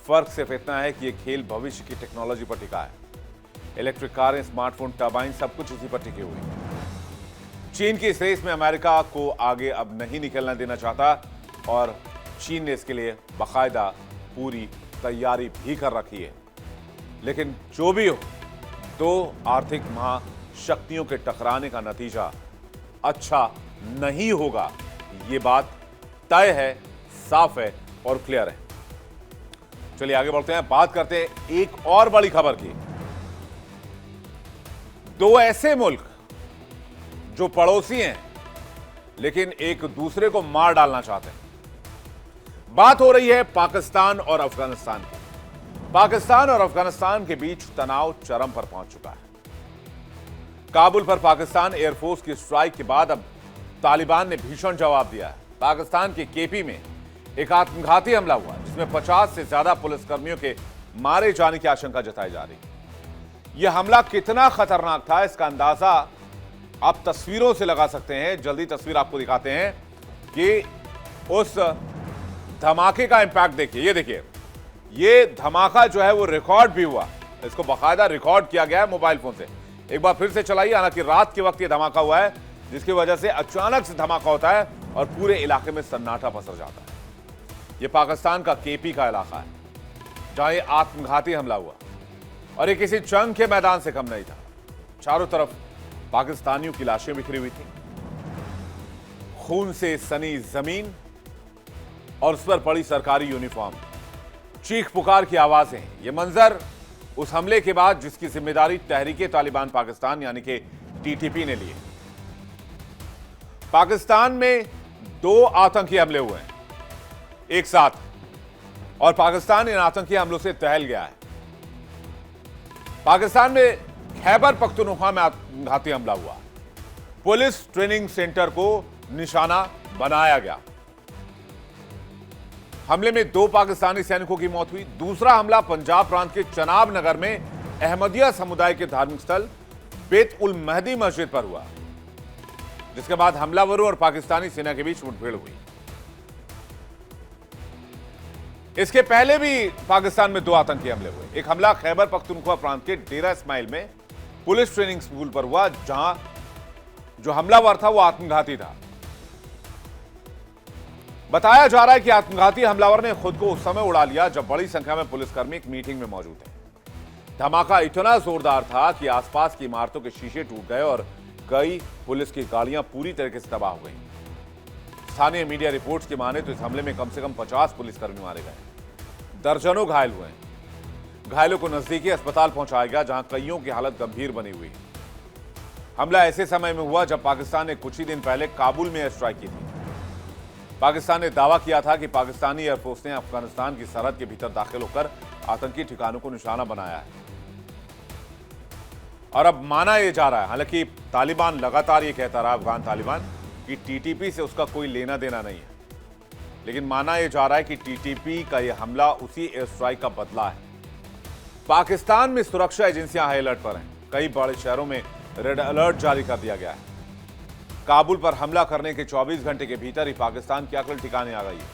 A: फर्क सिर्फ इतना है कि यह खेल भविष्य की टेक्नोलॉजी पर टिका है। इलेक्ट्रिक कारें, स्मार्टफोन, टर्बाइन, सब कुछ इसी पर टिके हुए हैं। चीन की इस रेस में अमेरिका को आगे अब नहीं निकलना देना चाहता और चीन ने इसके लिए बाकायदा पूरी तैयारी भी कर रखी है। लेकिन जो भी हो, दो आर्थिक महाशक्तियों के टकराने का नतीजा अच्छा नहीं होगा, ये बात तय है, साफ है और क्लियर है। चलिए आगे बढ़ते हैं, बात करते हैं एक और बड़ी खबर की। दो ऐसे मुल्क जो पड़ोसी हैं लेकिन एक दूसरे को मार डालना चाहते हैं। बात हो रही है पाकिस्तान और अफगानिस्तान की। पाकिस्तान और अफगानिस्तान के बीच तनाव चरम पर पहुंच चुका है। काबुल पर पाकिस्तान एयरफोर्स की स्ट्राइक के बाद अब तालिबान ने भीषण जवाब दिया है। पाकिस्तान के केपी में एक आत्मघाती हमला हुआ, जिसमें 50 से ज्यादा पुलिसकर्मियों के मारे जाने की आशंका जताई जा रही है। यह हमला कितना खतरनाक था, इसका अंदाजा आप तस्वीरों से लगा सकते हैं। जल्दी तस्वीर आपको दिखाते हैं कि उस धमाके का इंपैक्ट देखिए। ये देखिए, ये धमाका जो है वो रिकॉर्ड भी हुआ, इसको बाकायदा रिकॉर्ड किया गया है मोबाइल फोन से। एक बार फिर से चलाइए। हालांकि रात के वक्त ये धमाका हुआ है, जिसकी वजह से अचानक से धमाका होता है और पूरे इलाके में सन्नाटा पसर जाता है। ये पाकिस्तान का केपी का इलाका है, जहां ये आत्मघाती हमला हुआ और ये किसी जंग के मैदान से कम नहीं था। चारों तरफ पाकिस्तानियों की लाशें बिखरी हुई थी, खून से सनी जमीन और उस पर पड़ी सरकारी यूनिफॉर्म, चीख पुकार की आवाजें। यह मंजर उस हमले के बाद जिसकी जिम्मेदारी तहरीके तालिबान पाकिस्तान यानी कि टीटीपी ने ली है। पाकिस्तान में 2 आतंकी हमले हुए हैं एक साथ और पाकिस्तान इन आतंकी हमलों से दहल गया है। पाकिस्तान में खैबर पख्तूनख्वा में आत्मघाती हमला हुआ, पुलिस ट्रेनिंग सेंटर को निशाना बनाया गया। हमले में 2 पाकिस्तानी सैनिकों की मौत हुई। दूसरा हमला पंजाब प्रांत के चनाब नगर में अहमदिया समुदाय के धार्मिक स्थल बेत उल महदी मस्जिद पर हुआ, जिसके बाद हमलावरों और पाकिस्तानी सेना के बीच मुठभेड़ हुई। इसके पहले भी पाकिस्तान में 2 आतंकी हमले हुए। एक हमला खैबर पख्तूनख्वा प्रांत के डेरा इस्माइल में पुलिस ट्रेनिंग स्कूल पर हुआ, जहां जो हमलावर था वो आत्मघाती था। बताया जा रहा है कि आत्मघाती हमलावर ने खुद को उस समय उड़ा लिया जब बड़ी संख्या में पुलिसकर्मी एक मीटिंग में मौजूद थे। धमाका इतना जोरदार था कि आसपास की इमारतों के शीशे टूट गए और कई पुलिस की गाड़ियां पूरी तरीके से तबाह हो गई। स्थानीय मीडिया रिपोर्ट्स की माने तो इस हमले में कम से कम 50 पुलिसकर्मी मारे गए, दर्जनों घायल हुए। घायलों को नजदीकी अस्पताल पहुंचाया गया, जहां कईयों की हालत गंभीर बनी हुई। हमला ऐसे समय में हुआ जब पाकिस्तान ने कुछ ही दिन पहले काबुल में एयर स्ट्राइक की थी। पाकिस्तान ने दावा किया था कि पाकिस्तानी एयरफोर्स ने अफगानिस्तान की सरहद के भीतर दाखिल होकर आतंकी ठिकानों को निशाना बनाया है। और अब माना यह जा रहा है, हालांकि तालिबान लगातार ये कहता रहा, अफगान तालिबान, कि टीटीपी से उसका कोई लेना देना नहीं है, लेकिन माना यह जा रहा है कि टीटीपी का यह हमला उसी एयर स्ट्राइक का बदला है। पाकिस्तान में सुरक्षा एजेंसियां हाई अलर्ट पर हैं। कई बड़े शहरों में रेड अलर्ट जारी कर दिया गया है। काबुल पर हमला करने के 24 घंटे के भीतर ही पाकिस्तान की अकल ठिकाने आ गई है।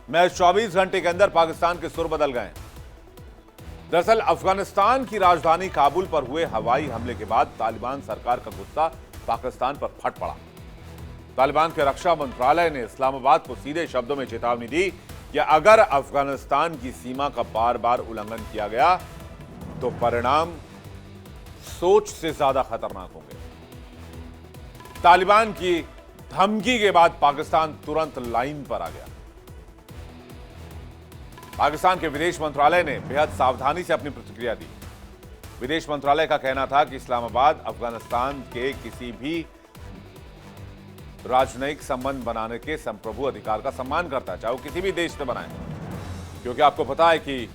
A: महज 24 घंटे के अंदर पाकिस्तान के सुर बदल गए। दरअसल अफगानिस्तान की राजधानी काबुल पर हुए हवाई हमले के बाद तालिबान सरकार का गुस्सा पाकिस्तान पर फट पड़ा। तालिबान के रक्षा मंत्रालय ने इस्लामाबाद को सीधे शब्दों में चेतावनी दी कि अगर अफगानिस्तान की सीमा का बार बार उल्लंघन किया गया तो परिणाम सोच से ज्यादा खतरनाक होंगे। तालिबान की धमकी के बाद पाकिस्तान तुरंत लाइन पर आ गया। पाकिस्तान के विदेश मंत्रालय ने बेहद सावधानी से अपनी प्रतिक्रिया दी। विदेश मंत्रालय का कहना था कि इस्लामाबाद अफगानिस्तान के किसी भी राजनयिक संबंध बनाने के संप्रभु अधिकार का सम्मान करता है, चाहे वो किसी भी देश से बनाए, क्योंकि आपको पता है कि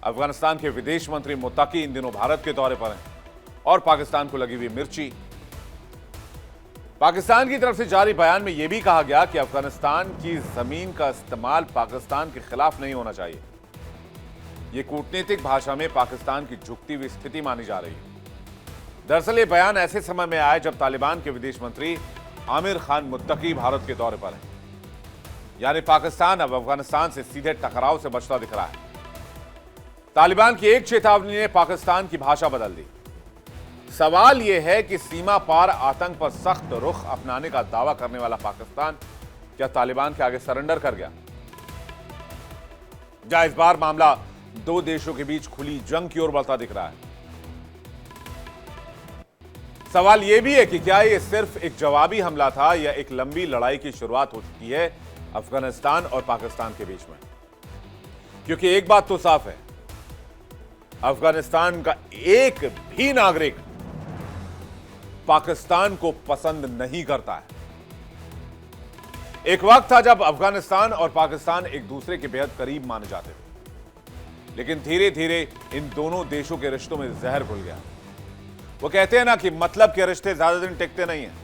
A: अफगानिस्तान के विदेश मंत्री मुत्तकी इन दिनों भारत के दौरे पर हैं और पाकिस्तान को लगी हुई मिर्ची। पाकिस्तान की तरफ से जारी बयान में यह भी कहा गया कि अफगानिस्तान की जमीन का इस्तेमाल पाकिस्तान के खिलाफ नहीं होना चाहिए। यह कूटनीतिक भाषा में पाकिस्तान की झुकती हुई स्थिति मानी जा रही है। दरअसल यह बयान ऐसे समय में आया जब तालिबान के विदेश मंत्री आमिर खान मुत्तकी भारत के दौरे पर हैं। यानी पाकिस्तान अब अफगानिस्तान से सीधे टकराव से बचता दिख रहा है। तालिबान की एक चेतावनी ने पाकिस्तान की भाषा बदल दी। सवाल यह है कि सीमा पार आतंक पर सख्त रुख अपनाने का दावा करने वाला पाकिस्तान क्या तालिबान के आगे सरेंडर कर गया? जहां इस बार मामला 2 देशों के बीच खुली जंग की ओर बढ़ता दिख रहा है। सवाल यह भी है कि क्या यह सिर्फ एक जवाबी हमला था या एक लंबी लड़ाई की शुरुआत हो चुकी है अफगानिस्तान और पाकिस्तान के बीच में? क्योंकि एक बात तो साफ है, अफगानिस्तान का एक भी नागरिक पाकिस्तान को पसंद नहीं करता है। एक वक्त था जब अफगानिस्तान और पाकिस्तान एक दूसरे के बेहद करीब माने जाते थे, लेकिन धीरे धीरे इन दोनों देशों के रिश्तों में जहर घुल गया। वो कहते हैं ना कि मतलब के रिश्ते ज्यादा दिन टिकते नहीं हैं,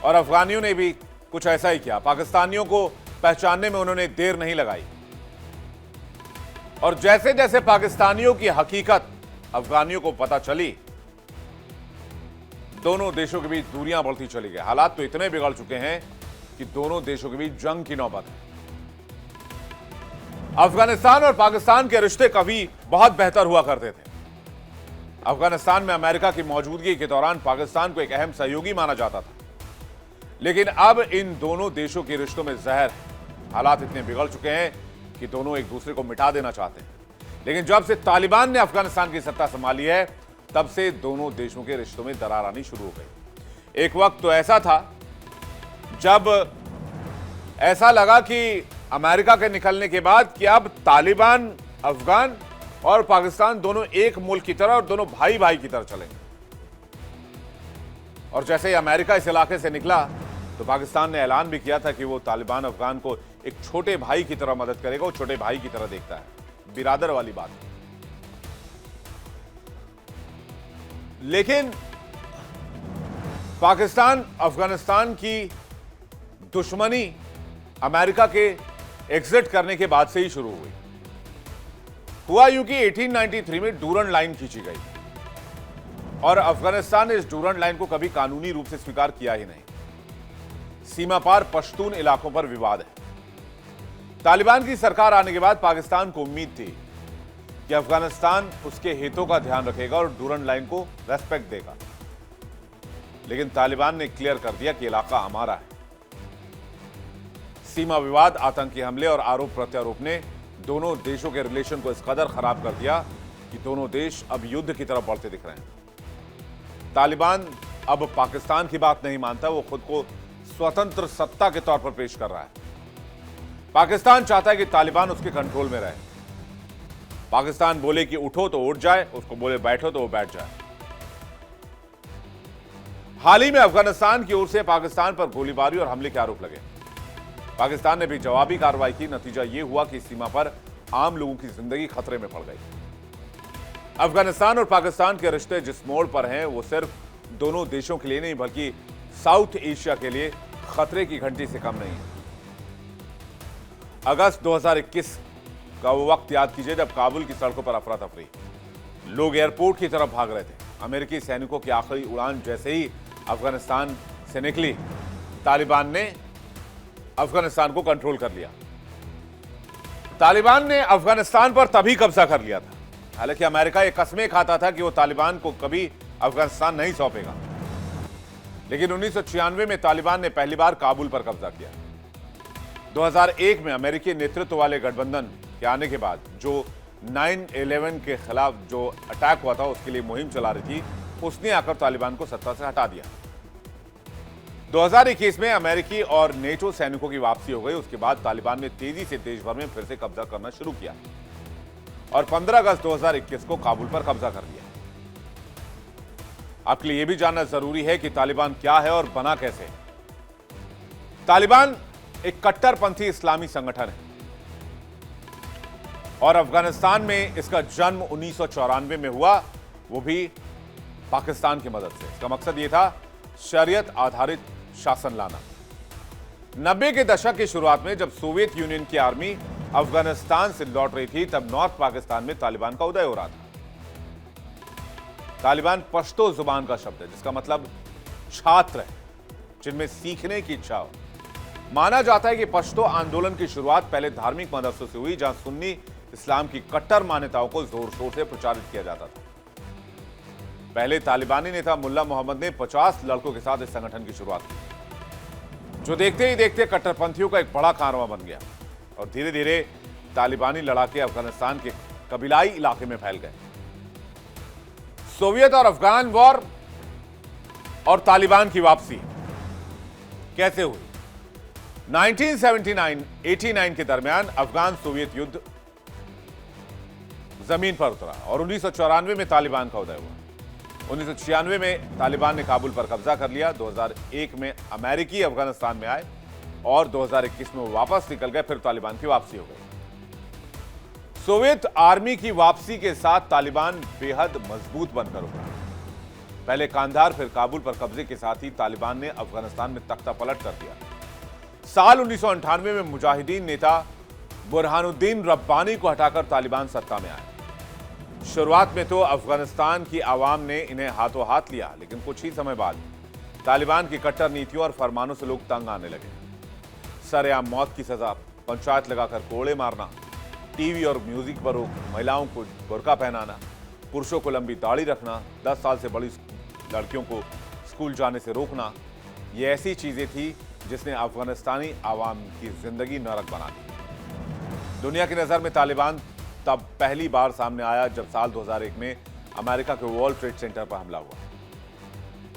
A: और अफगानियों ने भी कुछ ऐसा ही किया। पाकिस्तानियों को पहचानने में उन्होंने देर नहीं लगाई, और जैसे जैसे पाकिस्तानियों की हकीकत अफगानियों को पता चली, दोनों देशों के बीच दूरियां बढ़ती चली गई। हालात तो इतने बिगड़ चुके हैं कि दोनों देशों के बीच जंग की नौबत है। अफगानिस्तान और पाकिस्तान के रिश्ते कभी बहुत बेहतर हुआ करते थे। अफगानिस्तान में अमेरिका की मौजूदगी के दौरान पाकिस्तान को एक अहम सहयोगी माना जाता था, लेकिन अब इन दोनों देशों के रिश्तों में जहर है। हालात इतने बिगड़ चुके हैं कि दोनों एक दूसरे को मिटा देना चाहते हैं। लेकिन जब से तालिबान ने अफगानिस्तान की सत्ता संभाली है, तब से दोनों देशों के रिश्तों में दरार आनी शुरू हो गई। एक वक्त तो ऐसा था जब ऐसा लगा कि अमेरिका के निकलने के बाद कि अब तालिबान, अफगान और पाकिस्तान दोनों एक मुल्क की तरह और दोनों भाई भाई की तरह चलेंगे। और जैसे ही अमेरिका इस इलाके से निकला तो पाकिस्तान ने ऐलान भी किया था कि वो तालिबान अफगान को एक छोटे भाई की तरह मदद करेगा, वो छोटे भाई की तरह देखता है। बिरादर वाली बात। लेकिन पाकिस्तान अफगानिस्तान की दुश्मनी अमेरिका के एग्जिट करने के बाद से ही शुरू हुई। हुआ यूं कि 1893 में डूरन लाइन खींची गई और अफगानिस्तान ने इस डूरन लाइन को कभी कानूनी रूप से स्वीकार किया ही नहीं। सीमा पार पश्तून इलाकों पर विवाद है। तालिबान की सरकार आने के बाद पाकिस्तान को उम्मीद थी कि अफगानिस्तान उसके हितों का ध्यान रखेगा और डूरन लाइन को रेस्पेक्ट देगा, लेकिन तालिबान ने क्लियर कर दिया कि इलाका हमारा है। सीमा विवाद, आतंकी हमले और आरोप प्रत्यारोप ने दोनों देशों के रिलेशन को इस कदर खराब कर दिया कि दोनों देश अब युद्ध की तरफ बढ़ते दिख रहे हैं। तालिबान अब पाकिस्तान की बात नहीं मानता, वो खुद को स्वतंत्र सत्ता के तौर पर पेश कर रहा है। पाकिस्तान चाहता है कि तालिबान उसके कंट्रोल में रहे। पाकिस्तान बोले कि उठो तो उठ जाए, उसको बोले बैठो तो वो बैठ जाए। हाल ही में अफगानिस्तान की ओर से पाकिस्तान पर गोलीबारी और हमले के आरोप लगे। पाकिस्तान ने भी जवाबी कार्रवाई की। नतीजा यह हुआ कि सीमा पर आम लोगों की जिंदगी खतरे में पड़ गई। अफगानिस्तान और पाकिस्तान के रिश्ते जिस मोड़ पर हैं, वो सिर्फ दोनों देशों के लिए नहीं बल्कि साउथ एशिया के लिए खतरे की घंटी से कम नहीं है। अगस्त 2021 का वो वक्त याद कीजिए जब काबुल की सड़कों पर अफरा तफरी, लोग एयरपोर्ट की तरफ भाग रहे थे। अमेरिकी सैनिकों की आखिरी उड़ान जैसे ही अफगानिस्तान से निकली, तालिबान ने अफगानिस्तान को कंट्रोल कर लिया। तालिबान ने अफगानिस्तान पर तभी कब्जा कर लिया था, हालांकि अमेरिका ये कस्में खाता था कि वो तालिबान को कभी अफगानिस्तान नहीं सौंपेगा। लेकिन 1996 में तालिबान ने पहली बार काबुल पर कब्जा किया। 2001 में अमेरिकी नेतृत्व वाले गठबंधन के आने के बाद जो 9/11 के खिलाफ जो अटैक हुआ था, उसके लिए मुहिम चला रही थी, उसने आकर तालिबान को सत्ता से हटा दिया। 2021 में अमेरिकी और नेटो सैनिकों की वापसी हो गई। उसके बाद तालिबान ने तेजी से देश भर में फिर से कब्जा करना शुरू किया और 15 अगस्त 2021 को काबुल पर कब्जा कर लिया। आपके लिए यह भी जानना जरूरी है कि तालिबान क्या है और बना कैसे। तालिबान एक कट्टरपंथी इस्लामी संगठन है और अफगानिस्तान में इसका जन्म 1994 में हुआ, वो भी पाकिस्तान की मदद से। इसका मकसद यह था शरीयत आधारित शासन लाना। 90 के दशक की शुरुआत में जब सोवियत यूनियन की आर्मी अफगानिस्तान से लौट रही थी, तब नॉर्थ पाकिस्तान में तालिबान का उदय हो रहा था। तालिबान पश्तो जुबान का शब्द है जिसका मतलब छात्र है, जिनमें सीखने की इच्छा हो। माना जाता है कि पश्तो आंदोलन की शुरुआत पहले धार्मिक मदरसों से हुई, जहां सुन्नी इस्लाम की कट्टर मान्यताओं को जोर शोर से प्रचारित किया जाता था। पहले तालिबानी नेता मुल्ला मोहम्मद ने 50 लड़कों के साथ इस संगठन की शुरुआत की, जो देखते ही देखते कट्टरपंथियों का एक बड़ा कारवां बन गया और धीरे धीरे तालिबानी लड़ाके अफगानिस्तान के कबीलाई इलाके में फैल गए। सोवियत और अफगान वॉर और तालिबान की वापसी कैसे हुई? 1979-89 के दरमियान अफगान सोवियत युद्ध जमीन पर उतरा और 1994 में तालिबान का उदय हुआ। 1996 में तालिबान ने काबुल पर कब्जा कर लिया। 2001 में अमेरिकी अफगानिस्तान में आए और 2021 में वो वापस निकल गए। फिर तालिबान की वापसी हो गई। सोवियत आर्मी की वापसी के साथ तालिबान बेहद मजबूत बनकर उभरा। पहले कांधार फिर काबुल पर कब्जे के साथ ही तालिबान ने अफगानिस्तान में तख्ता पलट कर दिया। साल 1998 में मुजाहिदीन नेता बुरहानुद्दीन रब्बानी को हटाकर तालिबान सत्ता में आए। शुरुआत में तो अफगानिस्तान की आवाम ने इन्हें हाथों हाथ लिया, लेकिन कुछ ही समय बाद तालिबान की कट्टर नीतियों और फरमानों से लोग तंग आने लगे। सरेआम मौत की सजा, पंचायत लगाकर कोड़े मारना, टीवी और म्यूजिक पर रोक, महिलाओं को बुर्का पहनाना, पुरुषों को लंबी दाढ़ी रखना, 10 साल से बड़ी लड़कियों को स्कूल जाने से रोकना, ये ऐसी चीजें थी जिसने अफगानिस्तानी आवाम की जिंदगी नरक बना दी। दुनिया की नजर में तालिबान तब पहली बार सामने आया जब साल 2001 में अमेरिका के वर्ल्ड ट्रेड सेंटर पर हमला हुआ।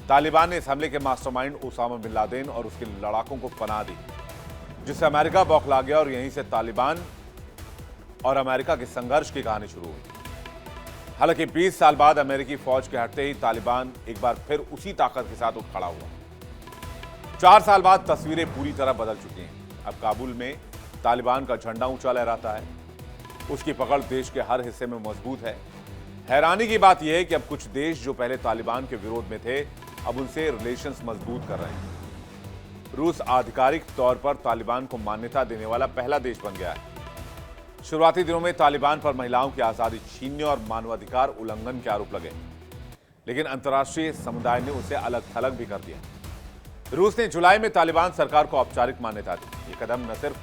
A: तालिबान ने इस हमले के मास्टरमाइंड ओसामा बिन लादेन और उसके लड़ाकों को पनाह दी, जिससे अमेरिका बौखला गया और यहीं से तालिबान और अमेरिका के संघर्ष की कहानी शुरू हुई। हालांकि 20 साल बाद अमेरिकी फौज के हटते ही तालिबान एक बार फिर उसी ताकत के साथ उठ खड़ा हुआ। 4 साल बाद तस्वीरें पूरी तरह बदल चुकी हैं। अब काबुल में तालिबान का झंडा ऊंचा लहराता है, उसकी पकड़ देश के हर हिस्से में मजबूत है। हैरानी की बात यह है कि अब कुछ देश जो पहले तालिबान के विरोध में थे, अब उनसे रिलेशंस मजबूत कर रहे हैं। रूस आधिकारिक तौर पर तालिबान को मान्यता देने वाला पहला देश बन गया है। शुरुआती दिनों में तालिबान पर महिलाओं की आजादी छीनने और मानवाधिकार उल्लंघन के आरोप लगे, लेकिन अंतर्राष्ट्रीय समुदाय ने उसे अलग थलग भी कर दिया। रूस ने जुलाई में तालिबान सरकार को औपचारिक मान्यता दी। ये कदम न सिर्फ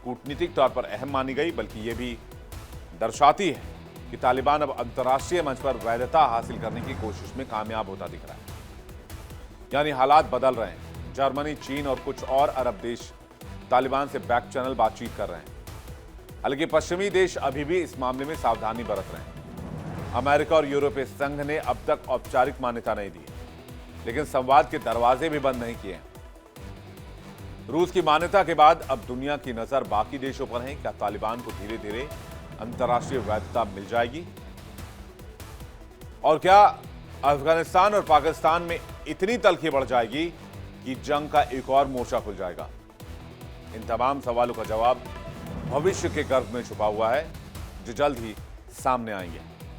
A: कूटनीतिक तौर पर अहम मानी गई, बल्कि ये भी दर्शाती है कि तालिबान अब अंतर्राष्ट्रीय मंच पर वैधता हासिल करने की कोशिश में कामयाब होता दिख रहा है। यानी हालात बदल रहे हैं। जर्मनी, चीन और कुछ और अरब देश तालिबान से बैक चैनल बातचीत कर रहे हैं। हालांकि पश्चिमी देश अभी भी इस मामले में सावधानी बरत रहे हैं। अमेरिका और यूरोपीय संघ ने अब तक औपचारिक मान्यता नहीं दी, लेकिन संवाद के दरवाजे भी बंद नहीं किए। रूस की मान्यता के बाद अब दुनिया की नजर बाकी देशों पर है। क्या तालिबान को धीरे धीरे अंतर्राष्ट्रीय वैधता मिल जाएगी? और क्या अफगानिस्तान और पाकिस्तान में इतनी तलखी बढ़ जाएगी कि जंग का एक और मोर्चा खुल जाएगा? इन तमाम सवालों का जवाब भविष्य के गर्भ में छुपा हुआ है, जो जल्द ही सामने आएंगे।